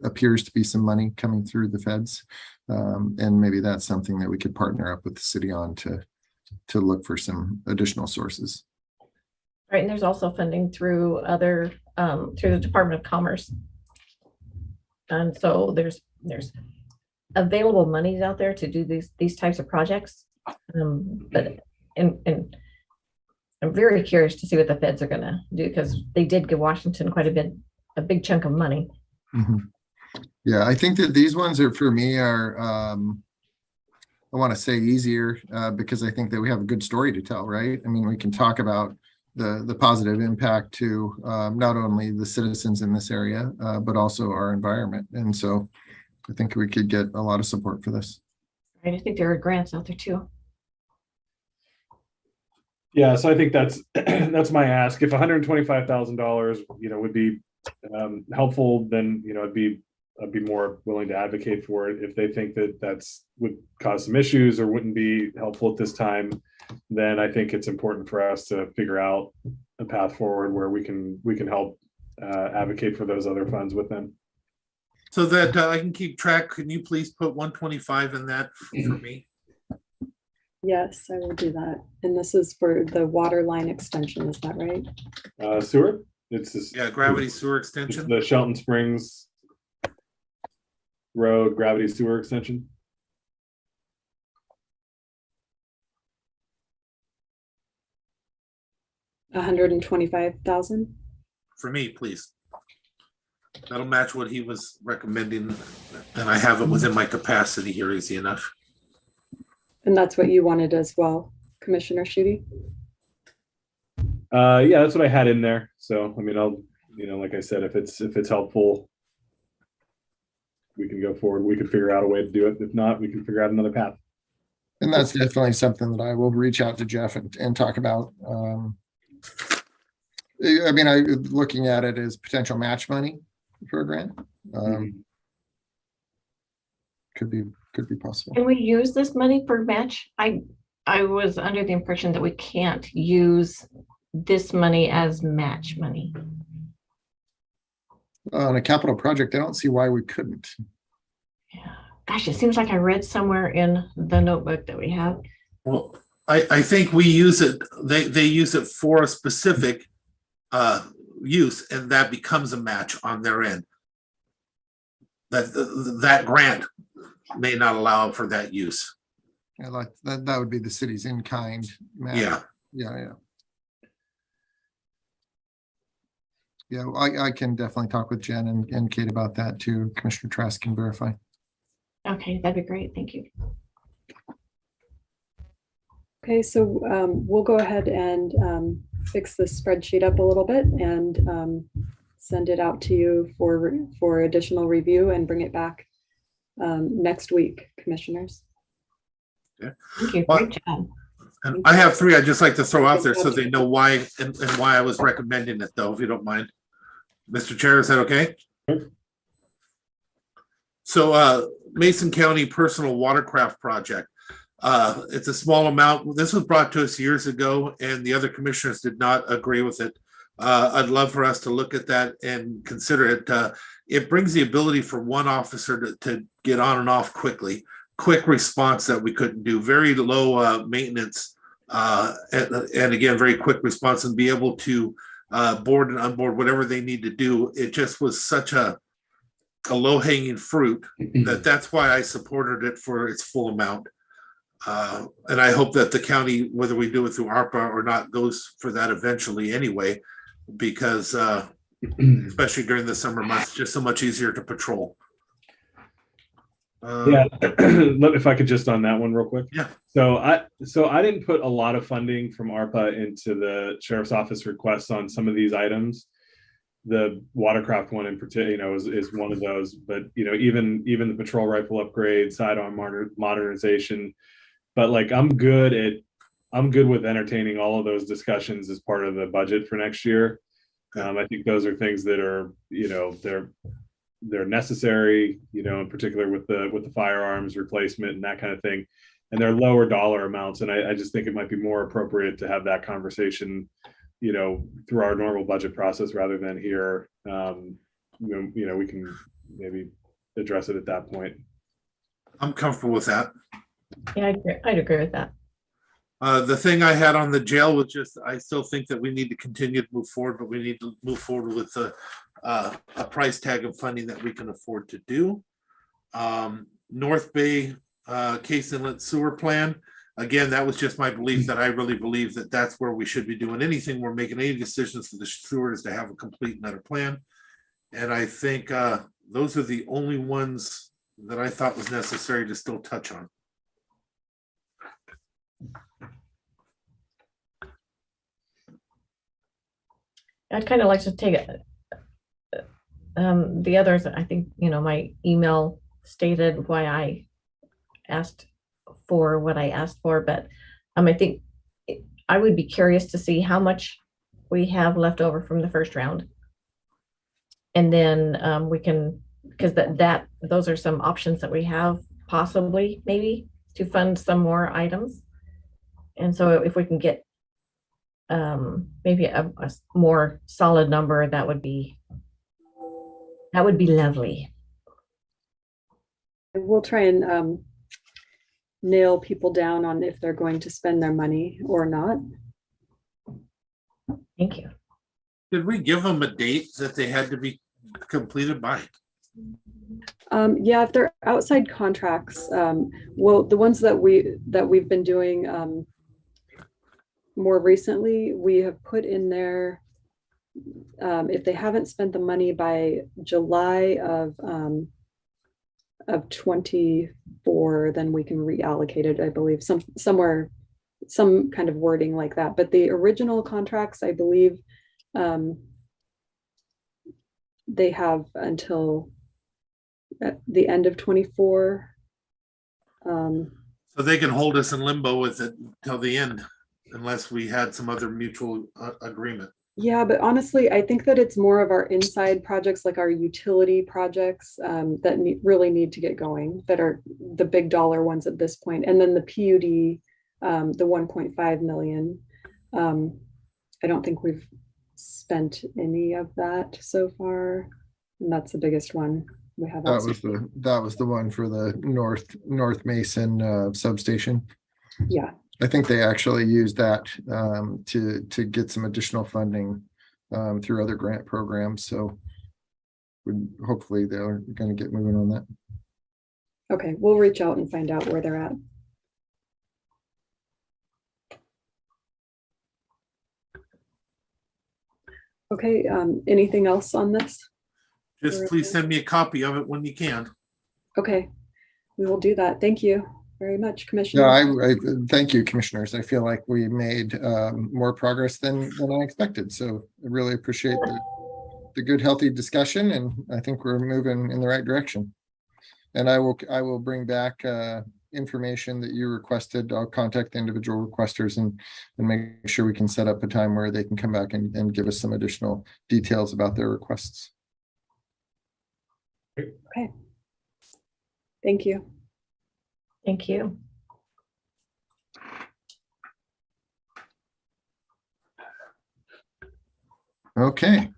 [SPEAKER 6] appears to be some money coming through the feds. And maybe that's something that we could partner up with the city on to look for some additional sources.
[SPEAKER 3] Right, and there's also funding through through the Department of Commerce. And so there's available monies out there to do these types of projects. But I'm very curious to see what the feds are going to do, because they did give Washington a big chunk of money.
[SPEAKER 6] Mm-hmm. Yeah, I think that these ones for me are I want to say easier because I think that we have a good story to tell, right? I mean, we can talk about the positive impact to not only the citizens in this area, but also our environment. And so I think we could get a lot of support for this.
[SPEAKER 3] I think there are grants out there too.
[SPEAKER 1] Yeah, so I think that's my ask. If $125,000, would be helpful, then I'd be more willing to advocate for it. If they think that would cause some issues or wouldn't be helpful at this time, then I think it's important for us to figure out a path forward where we can help advocate for those other funds with them.
[SPEAKER 4] So that I can keep track, can you please put 125 in that for me?
[SPEAKER 8] Yes, I will do that. And this is for the water line extension, is that right?
[SPEAKER 1] Sewer? It's
[SPEAKER 4] gravity sewer extension.
[SPEAKER 1] The Shelton Springs Road gravity sewer extension.
[SPEAKER 8] $125,000
[SPEAKER 4] for me, please. That'll match what he was recommending, and I have it within my capacity here easy enough.
[SPEAKER 8] And that's what you wanted as well, Commissioner Schutte?
[SPEAKER 1] Yeah, that's what I had in there. So, I mean, like I said, if it's helpful, we can go forward. We can figure out a way to do it. If not, we can figure out another path.
[SPEAKER 6] And that's definitely something that I will reach out to Jeff and talk about. I mean, looking at it as potential match money for a grant. Could be possible.
[SPEAKER 3] Can we use this money for match? I was under the impression that we can't use this money as match money.
[SPEAKER 6] On a capital project, I don't see why we couldn't.
[SPEAKER 3] Yeah. Gosh, it seems like I read somewhere in the notebook that we have.
[SPEAKER 4] Well, I think we use it, they use it for a specific use, and that becomes a match on their end. That grant may not allow for that use.
[SPEAKER 6] I like that would be the city's in-kind match.
[SPEAKER 4] Yeah.
[SPEAKER 6] Yeah, I can definitely talk with Jen and Kate about that too. Commissioner Trask can verify.
[SPEAKER 3] Okay, that'd be great. Thank you.
[SPEAKER 8] Okay, so we'll go ahead and fix the spreadsheet up a little bit and send it out to you for additional review and bring it back next week, commissioners.
[SPEAKER 4] Yeah.
[SPEAKER 3] Thank you. Great job.
[SPEAKER 4] And I have three I'd just like to throw out there so they know why and why I was recommending it, though, if you don't mind. Mr. Chair, is that okay?
[SPEAKER 1] Sure.
[SPEAKER 4] So Mason County Personal Watercraft Project. It's a small amount. This was brought to us years ago, and the other commissioners did not agree with it. I'd love for us to look at that and consider it. It brings the ability for one officer to get on and off quickly. Quick response that we couldn't do. Very low maintenance, and again, very quick response, and be able to board and unboard whatever they need to do. It just was such a low-hanging fruit that's why I supported it for its full amount. And I hope that the county, whether we do it through ARPA or not, goes for that eventually anyway, because especially during the summer months, it's just so much easier to patrol.
[SPEAKER 1] Yeah, if I could just on that one real quick.
[SPEAKER 4] Yeah.
[SPEAKER 1] So I didn't put a lot of funding from ARPA into the sheriff's office requests on some of these items. The Watercraft one in particular, is one of those. But even the patrol rifle upgrade, sidearm modernization. But like I'm good with entertaining all of those discussions as part of the budget for next year. I think those are things that are they're necessary, in particular with the firearms replacement and that kind of thing. And they're lower dollar amounts. And I just think it might be more appropriate to have that conversation, through our normal budget process rather than here. We can maybe address it at that point.
[SPEAKER 4] I'm comfortable with that.
[SPEAKER 3] Yeah, I'd agree with that.
[SPEAKER 4] The thing I had on the jail was just, I still think that we need to continue to move forward, but we need to move forward with a price tag of funding that we can afford to do. North Bay Case Inlet Sewer Plan. Again, that was just my belief that I really believe that that's where we should be doing anything. We're making any decisions for the sewers to have a complete and utter plan. And I think those are the only ones that I thought was necessary to still touch on.
[SPEAKER 3] I'd kind of like to take it. The others, I think, my email stated why I asked for what I asked for, but I think I would be curious to see how much we have left over from the first round. And then we can, because those are some options that we have possibly maybe to fund some more items. And so if we can get maybe a more solid number, that would be lovely.
[SPEAKER 8] We'll try and nail people down on if they're going to spend their money or not.
[SPEAKER 3] Thank you.
[SPEAKER 4] Did we give them a date that they had to be completed by?
[SPEAKER 8] Yeah, if they're outside contracts, well, the ones that we've been doing more recently, we have put in there, if they haven't spent the money by July of 24, then we can reallocate it, I believe, somewhere, some kind of wording like that. But the original contracts, I believe, they have until at the end of 24.
[SPEAKER 4] So they can hold us in limbo with it till the end, unless we had some other mutual agreement.
[SPEAKER 8] Yeah, but honestly, I think that it's more of our inside projects, like our utility projects, that really need to get going, that are the big dollar ones at this point. And then the PUD, the 1.5 million. I don't think we've spent any of that so far. And that's the biggest one we have.
[SPEAKER 6] That was the one for the North Mason substation.
[SPEAKER 8] Yeah.
[SPEAKER 6] I think they actually used that to get some additional funding through other grant programs. So hopefully they're going to get moving on that.
[SPEAKER 8] Okay, we'll reach out and find out where they're at. Okay, anything else on this?
[SPEAKER 4] Just please send me a copy of it when you can.
[SPEAKER 8] Okay, we will do that. Thank you very much, Commissioner.
[SPEAKER 6] No, I thank you, commissioners. I feel like we made more progress than I expected. So I really appreciate the good, healthy discussion, and I think we're moving in the right direction. And I will bring back information that you requested. I'll contact the individual requesters and make sure we can set up a time where they can come back and give us some additional details about their requests.
[SPEAKER 8] Okay. Thank you.
[SPEAKER 3] Thank you.
[SPEAKER 6] Okay.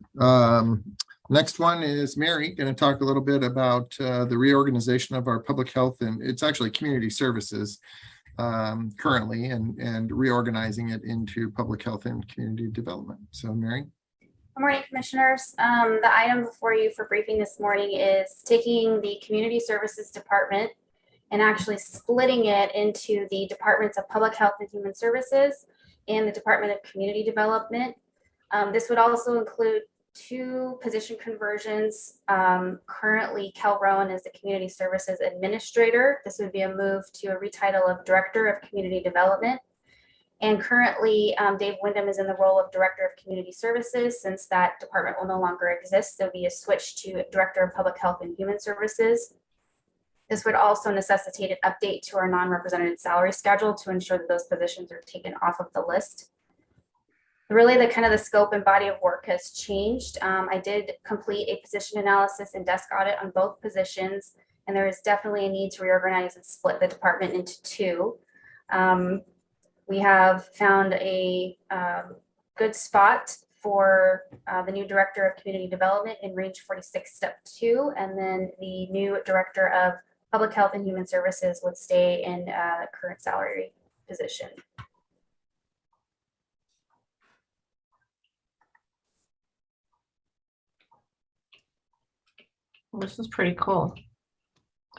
[SPEAKER 6] Next one is Neary, going to talk a little bit about the reorganization of our public health, and it's actually community services currently, and reorganizing it into public health and community development. So Neary.
[SPEAKER 10] Good morning, commissioners. The item before you for briefing this morning is taking the Community Services Department and actually splitting it into the Departments of Public Health and Human Services and the Department of Community Development. This would also include 2 position conversions. Currently, Kell Rowen is the Community Services Administrator. This would be a move to a retitle of Director of Community Development. And currently, Dave Windom is in the role of Director of Community Services. Since that department will no longer exist, there'll be a switch to Director of Public Health and Human Services. This would also necessitate an update to our non-represented salary schedule to ensure that those positions are taken off of the list. Really, the scope and body of work has changed. I did complete a position analysis and desk audit on both positions, and there is definitely a need to reorganize and split the department into 2. We have found a good spot for the new Director of Community Development in range 46, step 2, and then the new Director of Public Health and Human Services would stay in the current salary position.
[SPEAKER 3] Well, this is pretty cool.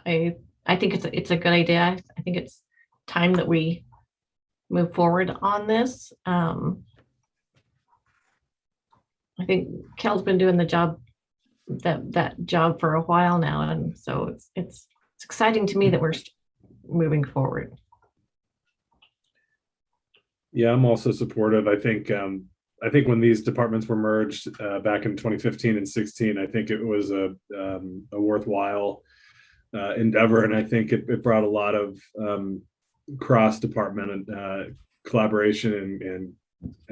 [SPEAKER 3] I think it's a good idea. I think it's time that we move forward on this. I think Kell's been doing the job, that job for a while now, and so it's exciting to me that we're moving forward.
[SPEAKER 1] Yeah, I'm also supportive. I think when these departments were merged back in 2015 and 16, I think it was a worthwhile endeavor, and I think it brought a lot of cross-department collaboration, and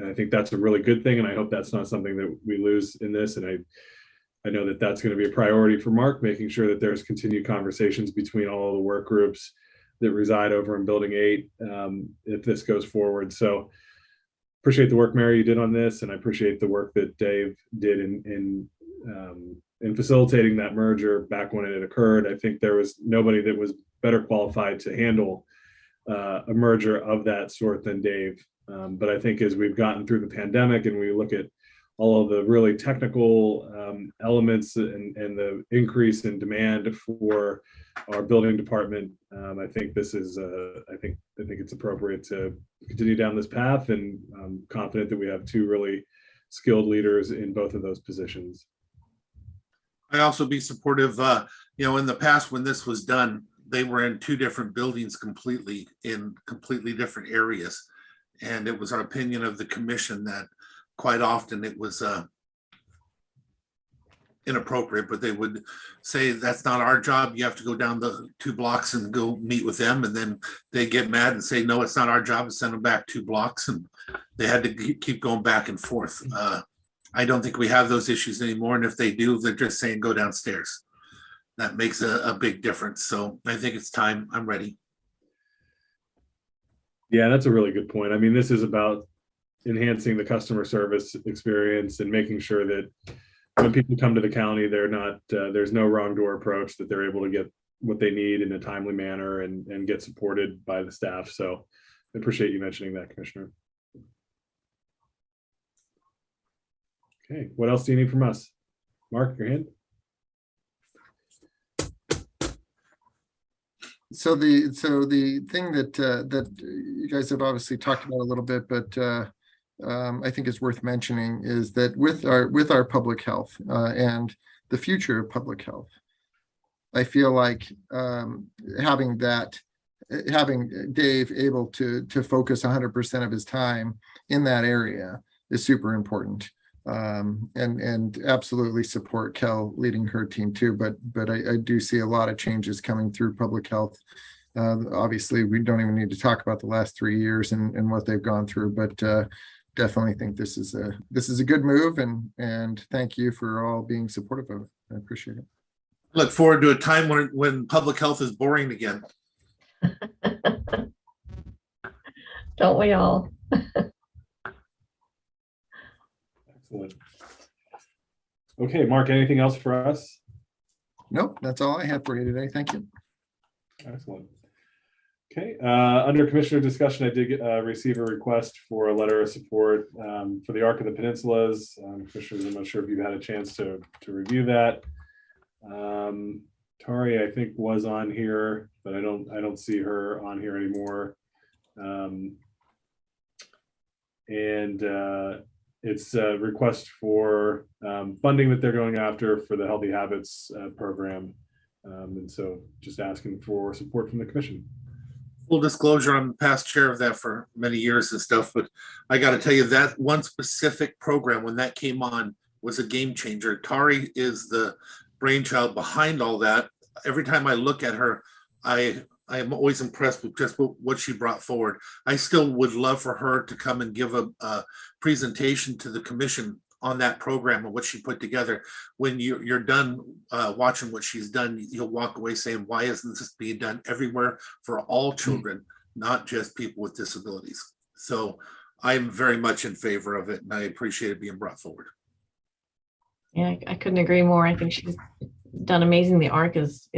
[SPEAKER 1] I think that's a really good thing, and I hope that's not something that we lose in this. And I know that that's going to be a priority for Mark, making sure that there's continued conversations between all of the work groups that reside over in Building 8 if this goes forward. So appreciate the work, Mary, you did on this, and I appreciate the work that Dave did in facilitating that merger back when it occurred. I think there was nobody that was better qualified to handle a merger of that sort than Dave. But I think as we've gotten through the pandemic and we look at all of the really technical elements and the increase in demand for our building department, I think this is I think it's appropriate to continue down this path, and I'm confident that we have 2 really skilled leaders in both of those positions.
[SPEAKER 4] I also be supportive. In the past when this was done, they were in 2 different buildings completely in completely different areas, and it was our opinion of the commission that quite often it was inappropriate, but they would say, that's not our job. You have to go down the 2 blocks and go meet with them. And then they get mad and say, no, it's not our job, and send them back 2 blocks. And they had to keep going back and forth. I don't think we have those issues anymore. And if they do, they're just saying, go downstairs. That makes a big difference. So I think it's time. I'm ready.
[SPEAKER 1] Yeah, that's a really good point. I mean, this is about enhancing the customer service experience and making sure that when people come to the county, they're not, there's no wrong door approach, that they're able to get what they need in a timely manner and get supported by the staff. So I appreciate you mentioning that, Commissioner. Okay, what else do you need from us? Mark, your hand?
[SPEAKER 6] So the thing that you guys have obviously talked about a little bit, but I think is worth mentioning is that with our public health and the future of public health, I feel like having Dave able to focus 100% of his time in that area is super important. And absolutely support Kell leading her team too, but I do see a lot of changes coming through public health. Obviously, we don't even need to talk about the last 3 years and what they've gone through, but definitely think this is a good move, and thank you for all being supportive of it. I appreciate it.
[SPEAKER 4] Look forward to a time when public health is boring again.
[SPEAKER 3] Don't we all?
[SPEAKER 1] Excellent. Okay, Mark, anything else for us?
[SPEAKER 6] Nope, that's all I had for you today. Thank you.
[SPEAKER 1] Excellent. Okay, under Commissioner discussion, I did receive a request for a letter of support for the Arc of the Peninsulas. Commissioners, I'm not sure if you've had a chance to review that. Tari, I think, was on here, but I don't see her on here anymore. It's a request for funding that they're going after for the Healthy Habits program. And so just asking for support from the commission.
[SPEAKER 4] Full disclosure, I'm past chair of that for many years and stuff, but I got to tell you that one specific program, when that came on, was a game changer. Tari is the brainchild behind all that. Every time I look at her, I am always impressed with just what she brought forward. I still would love for her to come and give a presentation to the commission on that program and what she put together. When you're done watching what she's done, you'll walk away saying, why isn't this being done everywhere for all children, not just people with disabilities? So I'm very much in favor of it, and I appreciate it being brought forward.
[SPEAKER 3] Yeah, I couldn't agree more. I think she's done amazing. The ARC is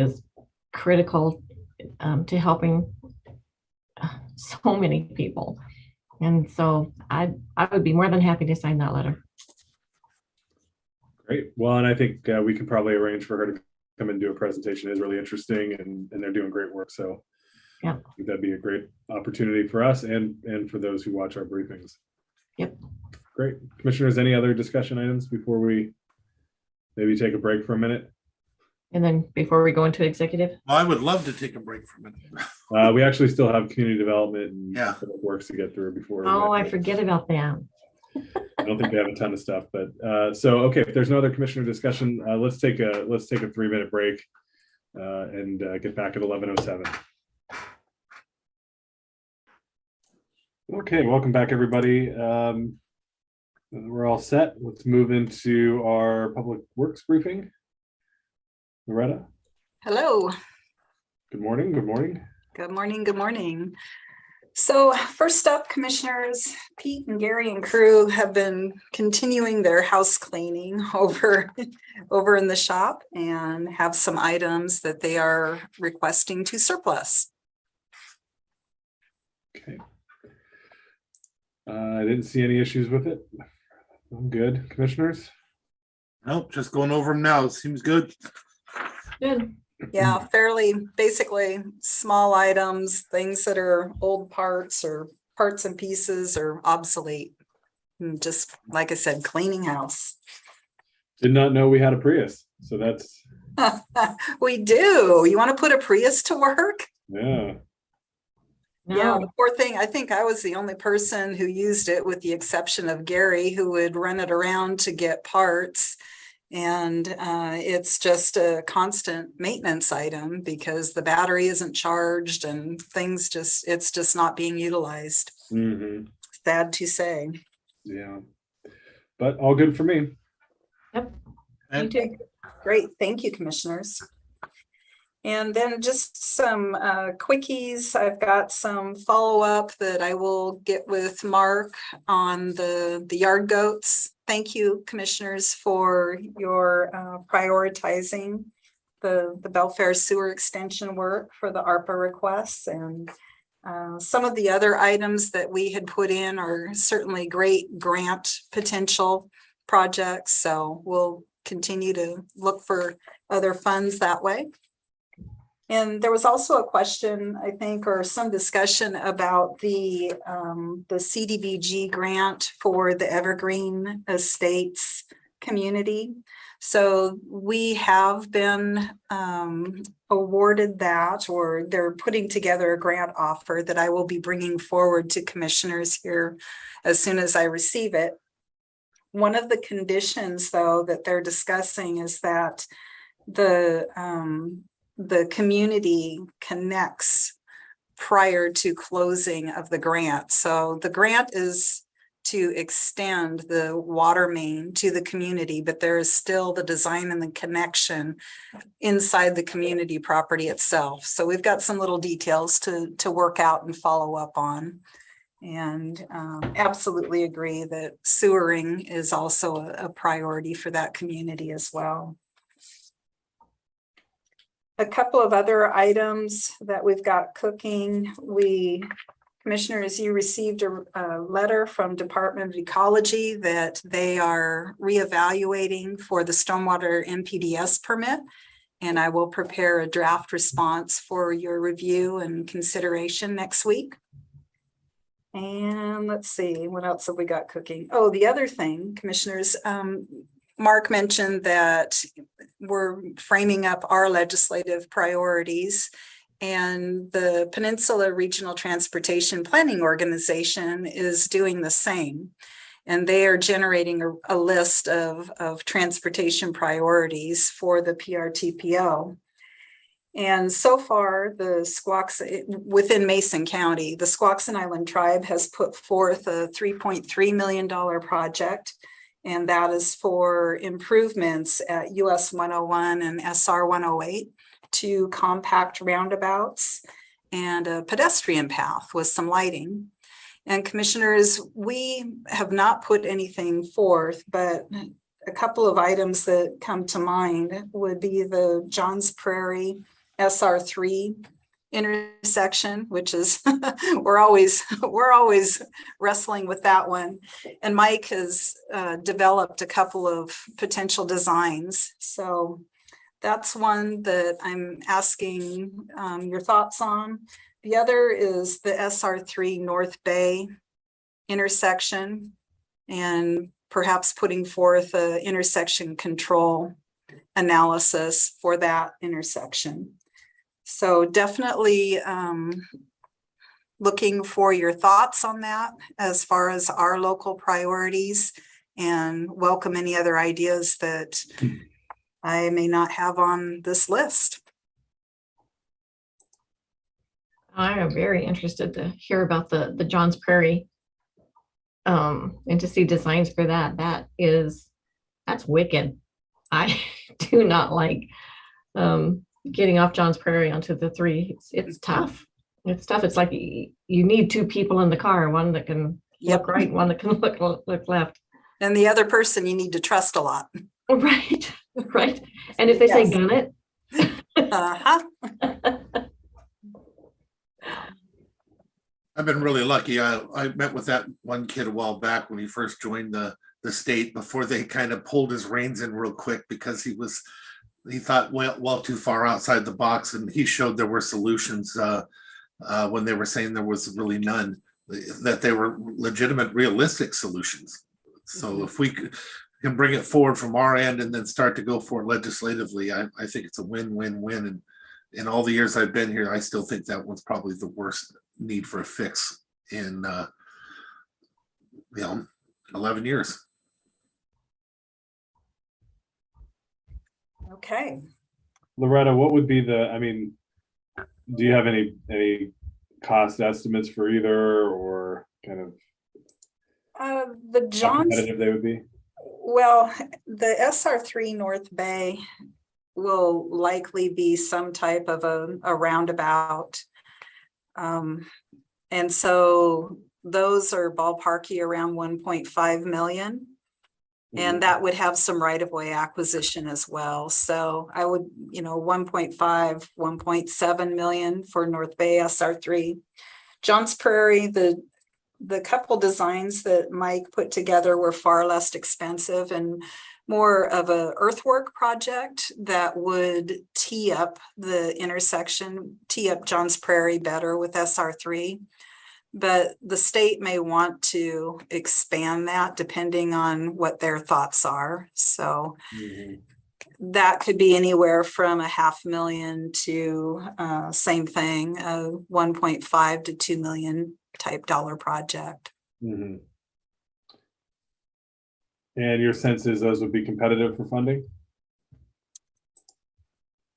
[SPEAKER 3] critical to helping so many people. And so I would be more than happy to sign that letter.
[SPEAKER 1] Great. Well, and I think we can probably arrange for her to come and do a presentation. It's really interesting, and they're doing great work. So yeah, I think that'd be a great opportunity for us and for those who watch our briefings.
[SPEAKER 3] Yep.
[SPEAKER 1] Great. Commissioners, any other discussion items before we maybe take a break for a minute?
[SPEAKER 3] And then before we go into executive?
[SPEAKER 4] Well, I would love to take a break for a minute.
[SPEAKER 1] We actually still have community development and
[SPEAKER 4] public
[SPEAKER 1] works to get through before.
[SPEAKER 3] Oh, I forget about that.
[SPEAKER 1] I don't think they have a ton of stuff, but so okay. If there's no other commissioner discussion, let's take a 3-minute break and get back at 11:07. Okay, welcome back, everybody. We're all set. Let's move into our public works briefing. Loretta.
[SPEAKER 11] Hello.
[SPEAKER 1] Good morning. Good morning.
[SPEAKER 11] Good morning. Good morning. So first up, commissioners, Pete and Gary and crew have been continuing their house cleaning over in the shop and have some items that they are requesting to surplus.
[SPEAKER 1] Okay. I didn't see any issues with it. I'm good. Commissioners?
[SPEAKER 4] Nope, just going over them now. It seems good.
[SPEAKER 3] Good.
[SPEAKER 11] Yeah, fairly basically small items, things that are old parts or parts and pieces or obsolete. And just like I said, cleaning house.
[SPEAKER 1] Did not know we had a Prius, so that's.
[SPEAKER 11] We do. You want to put a Prius to work?
[SPEAKER 1] Yeah.
[SPEAKER 11] Yeah, the poor thing. I think I was the only person who used it, with the exception of Gary, who would run it around to get parts. And it's just a constant maintenance item because the battery isn't charged and things it's just not being utilized.
[SPEAKER 1] Mhm.
[SPEAKER 11] Sad to say.
[SPEAKER 1] Yeah, but all good for me.
[SPEAKER 3] Yep. Me
[SPEAKER 4] And
[SPEAKER 3] too.
[SPEAKER 11] Great, thank you, commissioners. And then just some quickies. I've got some follow-up that I will get with Mark on the yard goats. Thank you, commissioners, for your prioritizing the Belfair sewer extension work for the ARPA requests. And some of the other items that we had put in are certainly great grant potential projects. So we'll continue to look for other funds that way. And there was also a question, I think, or some discussion about the Cdbg grant for the Evergreen Estates community. So we have been awarded that, or they're putting together a grant offer that I will be bringing forward to commissioners here as soon as I receive it. One of the conditions, though, that they're discussing is that the community connects prior to closing of the grant. So the grant is to extend the water main to the community, but there is still the design and the connection inside the community property itself. So we've got some little details to work out and follow up on. And absolutely agree that sewering is also a priority for that community as well. A couple of other items that we've got cooking. Commissioners, you received a letter from Department of Ecology that they are reevaluating for the stormwater NPDES permit. And I will prepare a draft response for your review and consideration next week. And let's see, what else have we got cooking? Oh, the other thing, commissioners, Mark mentioned that we're framing up our legislative priorities, and the Peninsula Regional Transportation Planning Organization is doing the same. And they are generating a list of transportation priorities for the PRTPO. And so far, the Squaxin, within Mason County, the Squaxin Island Tribe has put forth a $3.3 million project. And that is for improvements at US 101 and SR 108 to compact roundabouts and a pedestrian path with some lighting. And commissioners, we have not put anything forth, but a couple of items that come to mind would be the Johns Prairie SR3 intersection, which is we're always wrestling with that one. And Mike has developed a couple of potential designs. So that's one that I'm asking your thoughts on. The other is the SR3 North Bay intersection, and perhaps putting forth an intersection control analysis for that intersection. So definitely looking for your thoughts on that as far as our local priorities, and welcome any other ideas that I may not have on this list.
[SPEAKER 3] I am very interested to hear about the Johns Prairie and to see designs for that. That's wicked. I do not like getting off Johns Prairie onto the 3. It's tough. It's tough. It's like you need 2 people in the car, one that can look right, one that can look left.
[SPEAKER 11] And the other person you need to trust a lot.
[SPEAKER 3] Right, right. And if they say gun it.
[SPEAKER 4] I've been really lucky. I met with that one kid a while back when he first joined the state, before they kind of pulled his reins in real quick because he thought well too far outside the box, and he showed there were solutions when they were saying there was really none, that they were legitimate, realistic solutions. So if we can bring it forward from our end and then start to go forward legislatively, I think it's a win-win-win. And in all the years I've been here, I still think that one's probably the worst need for a fix in 11 years.
[SPEAKER 11] Okay.
[SPEAKER 1] Loretta, what would be the, I mean, do you have any cost estimates for either, or kind of
[SPEAKER 11] The
[SPEAKER 1] how
[SPEAKER 11] Johns,
[SPEAKER 1] competitive they would be?
[SPEAKER 11] well, the SR3 North Bay will likely be some type of a roundabout. And so those are ballparky around 1.5 million. And that would have some right-of-way acquisition as well. So I would, 1.5, 1.7 million for North Bay SR3. Johns Prairie, the couple designs that Mike put together were far less expensive and more of a earthwork project that would tee up the intersection, tee up Johns Prairie better with SR3. But the state may want to expand that depending on what their thoughts are. So that could be anywhere from $500,000 to same thing, a 1.5 to 2 million type dollar project.
[SPEAKER 1] And your sense is those would be competitive for funding?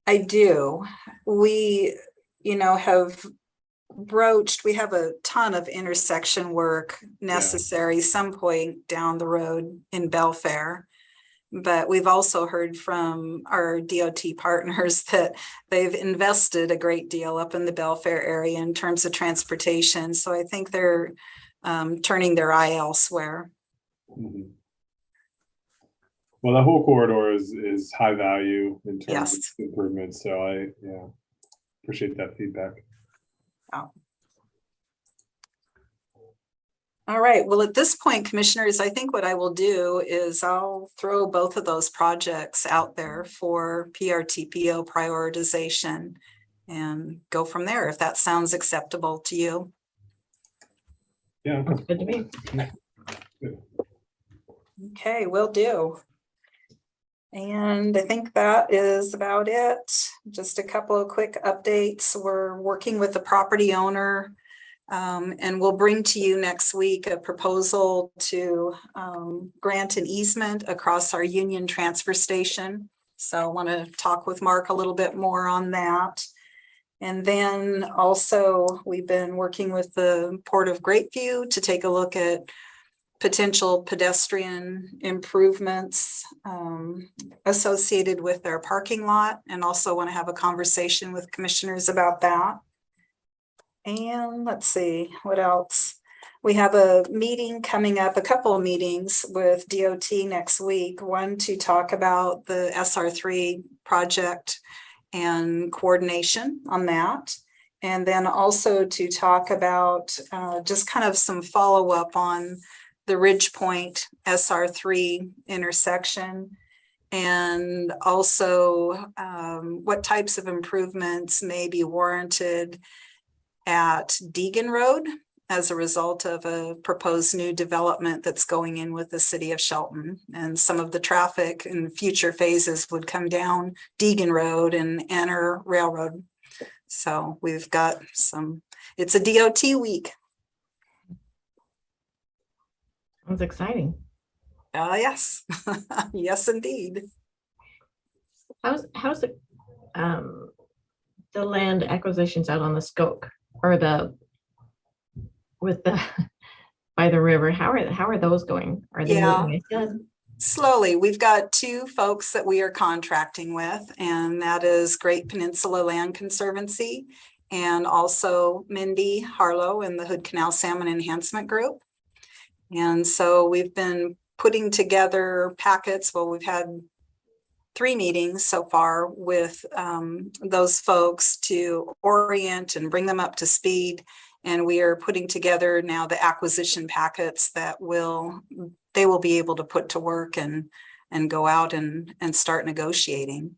[SPEAKER 11] I do. We, we have a ton of intersection work necessary some point down the road in Belfair. But we've also heard from our DOT partners that they've invested a great deal up in the Belfair area in terms of transportation. So I think they're turning their eye elsewhere.
[SPEAKER 1] Well, the whole corridor is high value in terms
[SPEAKER 11] Yes.
[SPEAKER 1] of improvements. So I appreciate that feedback.
[SPEAKER 11] Oh. All right. Well, at this point, commissioners, I think what I will do is I'll throw both of those projects out there for PRTPO prioritization and go from there, if that sounds acceptable to you.
[SPEAKER 1] Yeah.
[SPEAKER 3] That's good to me.
[SPEAKER 11] Okay, will do. And I think that is about it. Just a couple of quick updates. We're working with the property owner. And we'll bring to you next week a proposal to grant an easement across our Union transfer station. So I want to talk with Mark a little bit more on that. And then also we've been working with the Port of Grapeview to take a look at potential pedestrian improvements associated with their parking lot, and also want to have a conversation with commissioners about that. And let's see, what else? We have a meeting coming up, a couple of meetings with DOT next week. One to talk about the SR3 project and coordination on that. And then also to talk about just kind of some follow-up on the Ridge Point SR3 intersection. And also what types of improvements may be warranted at Deegan Road as a result of a proposed new development that's going in with the city of Shelton. And some of the traffic in future phases would come down Deegan Road and enter Railroad. So we've got it's a DOT week.
[SPEAKER 3] That's exciting.
[SPEAKER 11] Yes, yes, indeed.
[SPEAKER 3] How's the land acquisitions out on the Skoke or by the river? How are those going? Are they moving ahead?
[SPEAKER 11] Slowly. We've got two folks that we are contracting with, and that is Great Peninsula Land Conservancy and also Mindy Harlow and the Hood Canal Salmon Enhancement Group. And so we've been putting together packets. Well, we've had 3 meetings so far with those folks to orient and bring them up to speed. And we are putting together now the acquisition packets that they will be able to put to work and go out and start negotiating.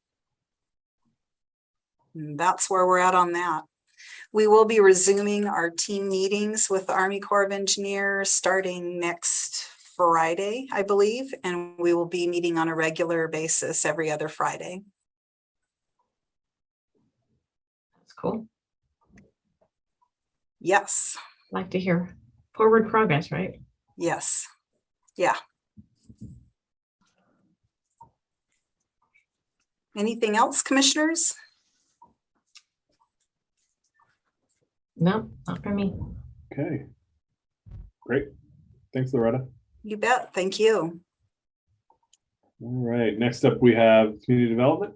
[SPEAKER 11] And that's where we're at on that. We will be resuming our team meetings with the Army Corps of Engineers starting next Friday, I believe, and we will be meeting on a regular basis every other Friday.
[SPEAKER 3] That's cool.
[SPEAKER 11] Yes.
[SPEAKER 3] Like to hear forward progress, right?
[SPEAKER 11] Yes. Yeah. Anything else, commissioners?
[SPEAKER 3] No, not for me.
[SPEAKER 1] Okay. Great. Thanks, Loretta.
[SPEAKER 11] You bet. Thank you.
[SPEAKER 1] All right. Next up, we have community development.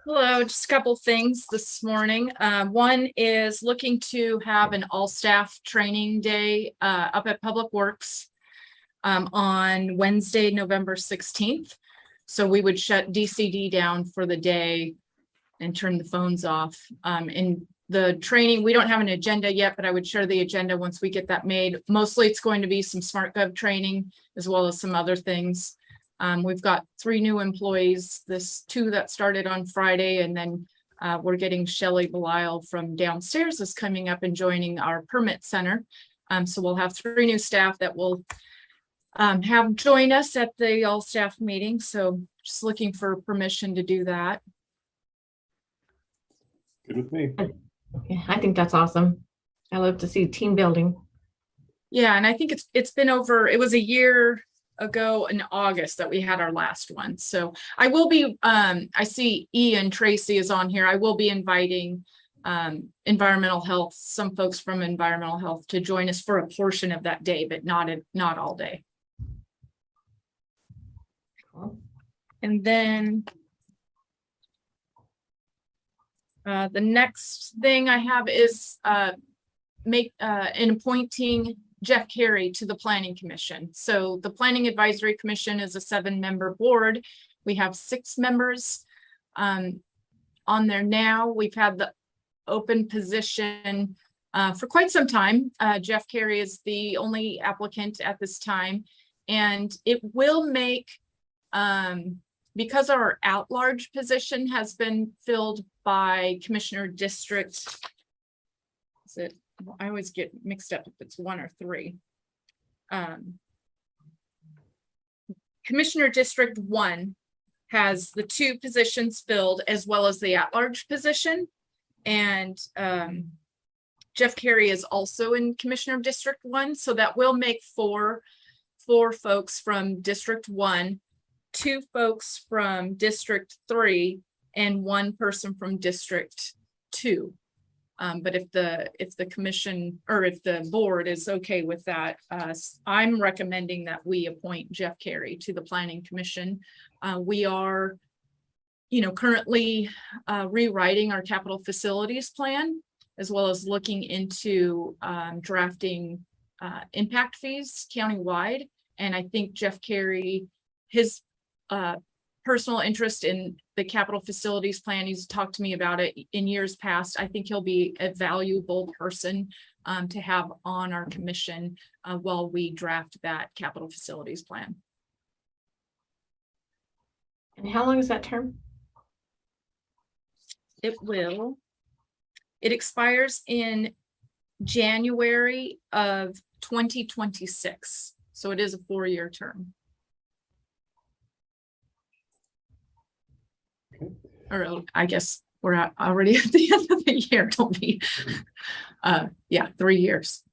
[SPEAKER 9] Hello, just a couple things this morning. One is looking to have an all-staff training day up at Public Works on Wednesday, November 16th. So we would shut DCD down for the day and turn the phones off. In the training, we don't have an agenda yet, but I would share the agenda once we get that made. Mostly it's going to be some SmartGov training as well as some other things. We've got 3 new employees, 2 that started on Friday, and then we're getting Shelly Belisle from downstairs is coming up and joining our permit center. So we'll have 3 new staff that will have join us at the all staff meeting. So just looking for permission to do that.
[SPEAKER 1] Good with me.
[SPEAKER 3] Yeah, I think that's awesome. I love to see team building.
[SPEAKER 9] Yeah, and I think it's been over, it was a year ago in August that we had our last one. So I will be, I see Ian Tracy is on here. I will be inviting environmental health, some folks from environmental health to join us for a portion of that day, but not all day.
[SPEAKER 3] Cool.
[SPEAKER 9] And then the next thing I have is in appointing Jeff Carey to the Planning Commission. So the Planning Advisory Commission is a 7-member board. We have 6 members on there now. We've had the open position for quite some time. Jeff Carey is the only applicant at this time, and it will make, because our at-large position has been filled by Commissioner District, is it? I always get mixed up if it's 1 or 3. Commissioner District 1 has the 2 positions filled as well as the at-large position. And Jeff Carey is also in Commissioner District 1. So that will make 4 folks from District 1, 2 folks from District 3, and 1 person from District 2. But if the commission or if the board is okay with that, I'm recommending that we appoint Jeff Carey to the Planning Commission. We are, currently rewriting our capital facilities plan, as well as looking into drafting impact fees countywide. And I think Jeff Carey, his personal interest in the capital facilities plan, he's talked to me about it in years past. I think he'll be a valuable person to have on our commission while we draft that capital facilities plan.
[SPEAKER 3] And how long is that term?
[SPEAKER 9] It expires in January of 2026. So it is a 4-year term. Or I guess we're already at the end of the year, don't we? Yeah, 3 years.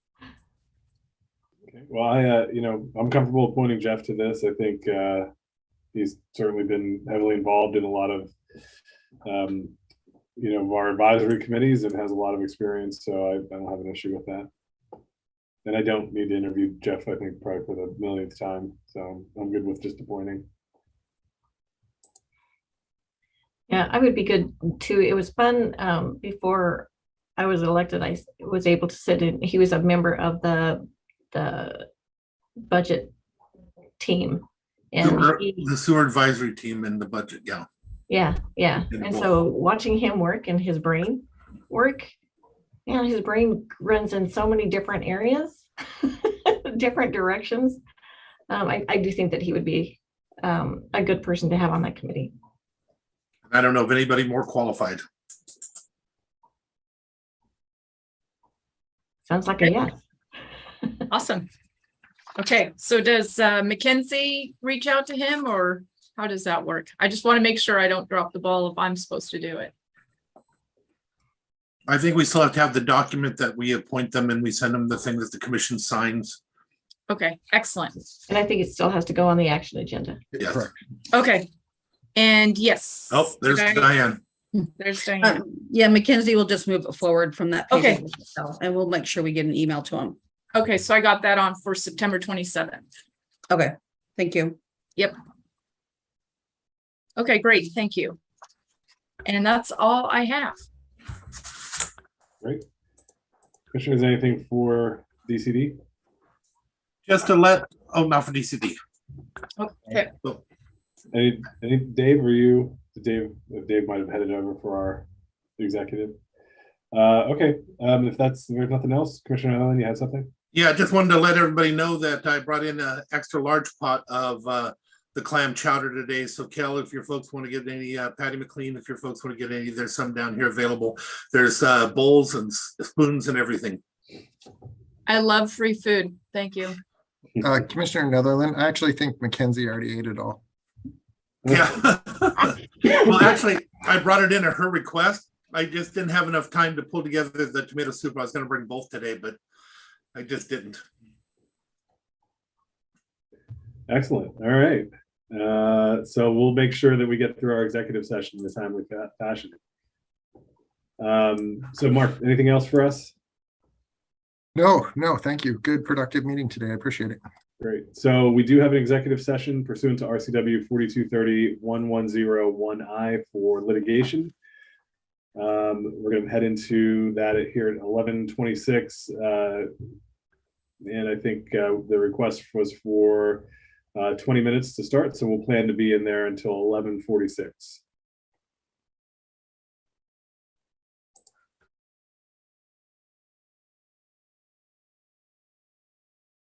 [SPEAKER 1] Okay. Well, I'm comfortable appointing Jeff to this. I think he's certainly been heavily involved in a lot of, our advisory committees and has a lot of experience. So I don't have an issue with that. And I don't need to interview Jeff, I think, probably for the millionth time. So I'm good with just appointing.
[SPEAKER 3] Yeah, I would be good too. It was fun before I was elected. I was able to sit in. He was a member of the budget team, and
[SPEAKER 4] the sewer advisory team and the budget. Yeah.
[SPEAKER 3] And so watching him work and his brain work, his brain runs in so many different areas, different directions. I do think that he would be a good person to have on that committee.
[SPEAKER 4] I don't know of anybody more qualified.
[SPEAKER 3] Sounds like a yes.
[SPEAKER 9] Awesome. Okay, so does Mackenzie reach out to him, or how does that work? I just want to make sure I don't drop the ball if I'm supposed to do it.
[SPEAKER 4] I think we still have to have the document that we appoint them and we send them the thing that the commission signs.
[SPEAKER 9] Okay, excellent.
[SPEAKER 3] And I think it still has to go on the action agenda.
[SPEAKER 4] Yes.
[SPEAKER 6] Correct.
[SPEAKER 9] Okay. And yes.
[SPEAKER 4] Oh, there's Diane.
[SPEAKER 9] There's Diane.
[SPEAKER 7] Yeah, Mackenzie will just move it forward from that. page
[SPEAKER 9] Okay.
[SPEAKER 7] itself, And we'll make sure we get an email to him.
[SPEAKER 9] Okay, so I got that on for September 27th.
[SPEAKER 7] Okay, thank you.
[SPEAKER 9] Okay, great. Thank you. And that's all I have.
[SPEAKER 1] Great. Commissioners, anything for DCD?
[SPEAKER 4] Just to let, oh, not for DCD.
[SPEAKER 9] Okay.
[SPEAKER 1] Any Dave, or you? Dave might have headed over for our executive. Okay, if there's nothing else, Commissioner Allen, you had something?
[SPEAKER 4] Yeah, I just wanted to let everybody know that I brought in an extra large pot of the clam chowder today. So Kell, if your folks want to get any, Patty McLean, if your folks want to get any, there's some down here available. There's bowls and spoons and everything.
[SPEAKER 9] I love free food. Thank you.
[SPEAKER 6] Commissioner Netherland, I actually think Mackenzie already ate it all.
[SPEAKER 4] Yeah. Well, actually, I brought it in at her request. I just didn't have enough time to pull together the tomato soup. I was going to bring both today, but I just didn't.
[SPEAKER 1] Excellent. All right. So we'll make sure that we get through our executive session in a timely fashion. So Mark, anything else for us?
[SPEAKER 6] No, thank you. Good productive meeting today. I appreciate it.
[SPEAKER 1] Great. So we do have an executive session pursuant to RCW 4230-1101I for litigation. We're going to head into that here at 11:26. And I think the request was for 20 minutes to start. So we'll plan to be in there until 11:46.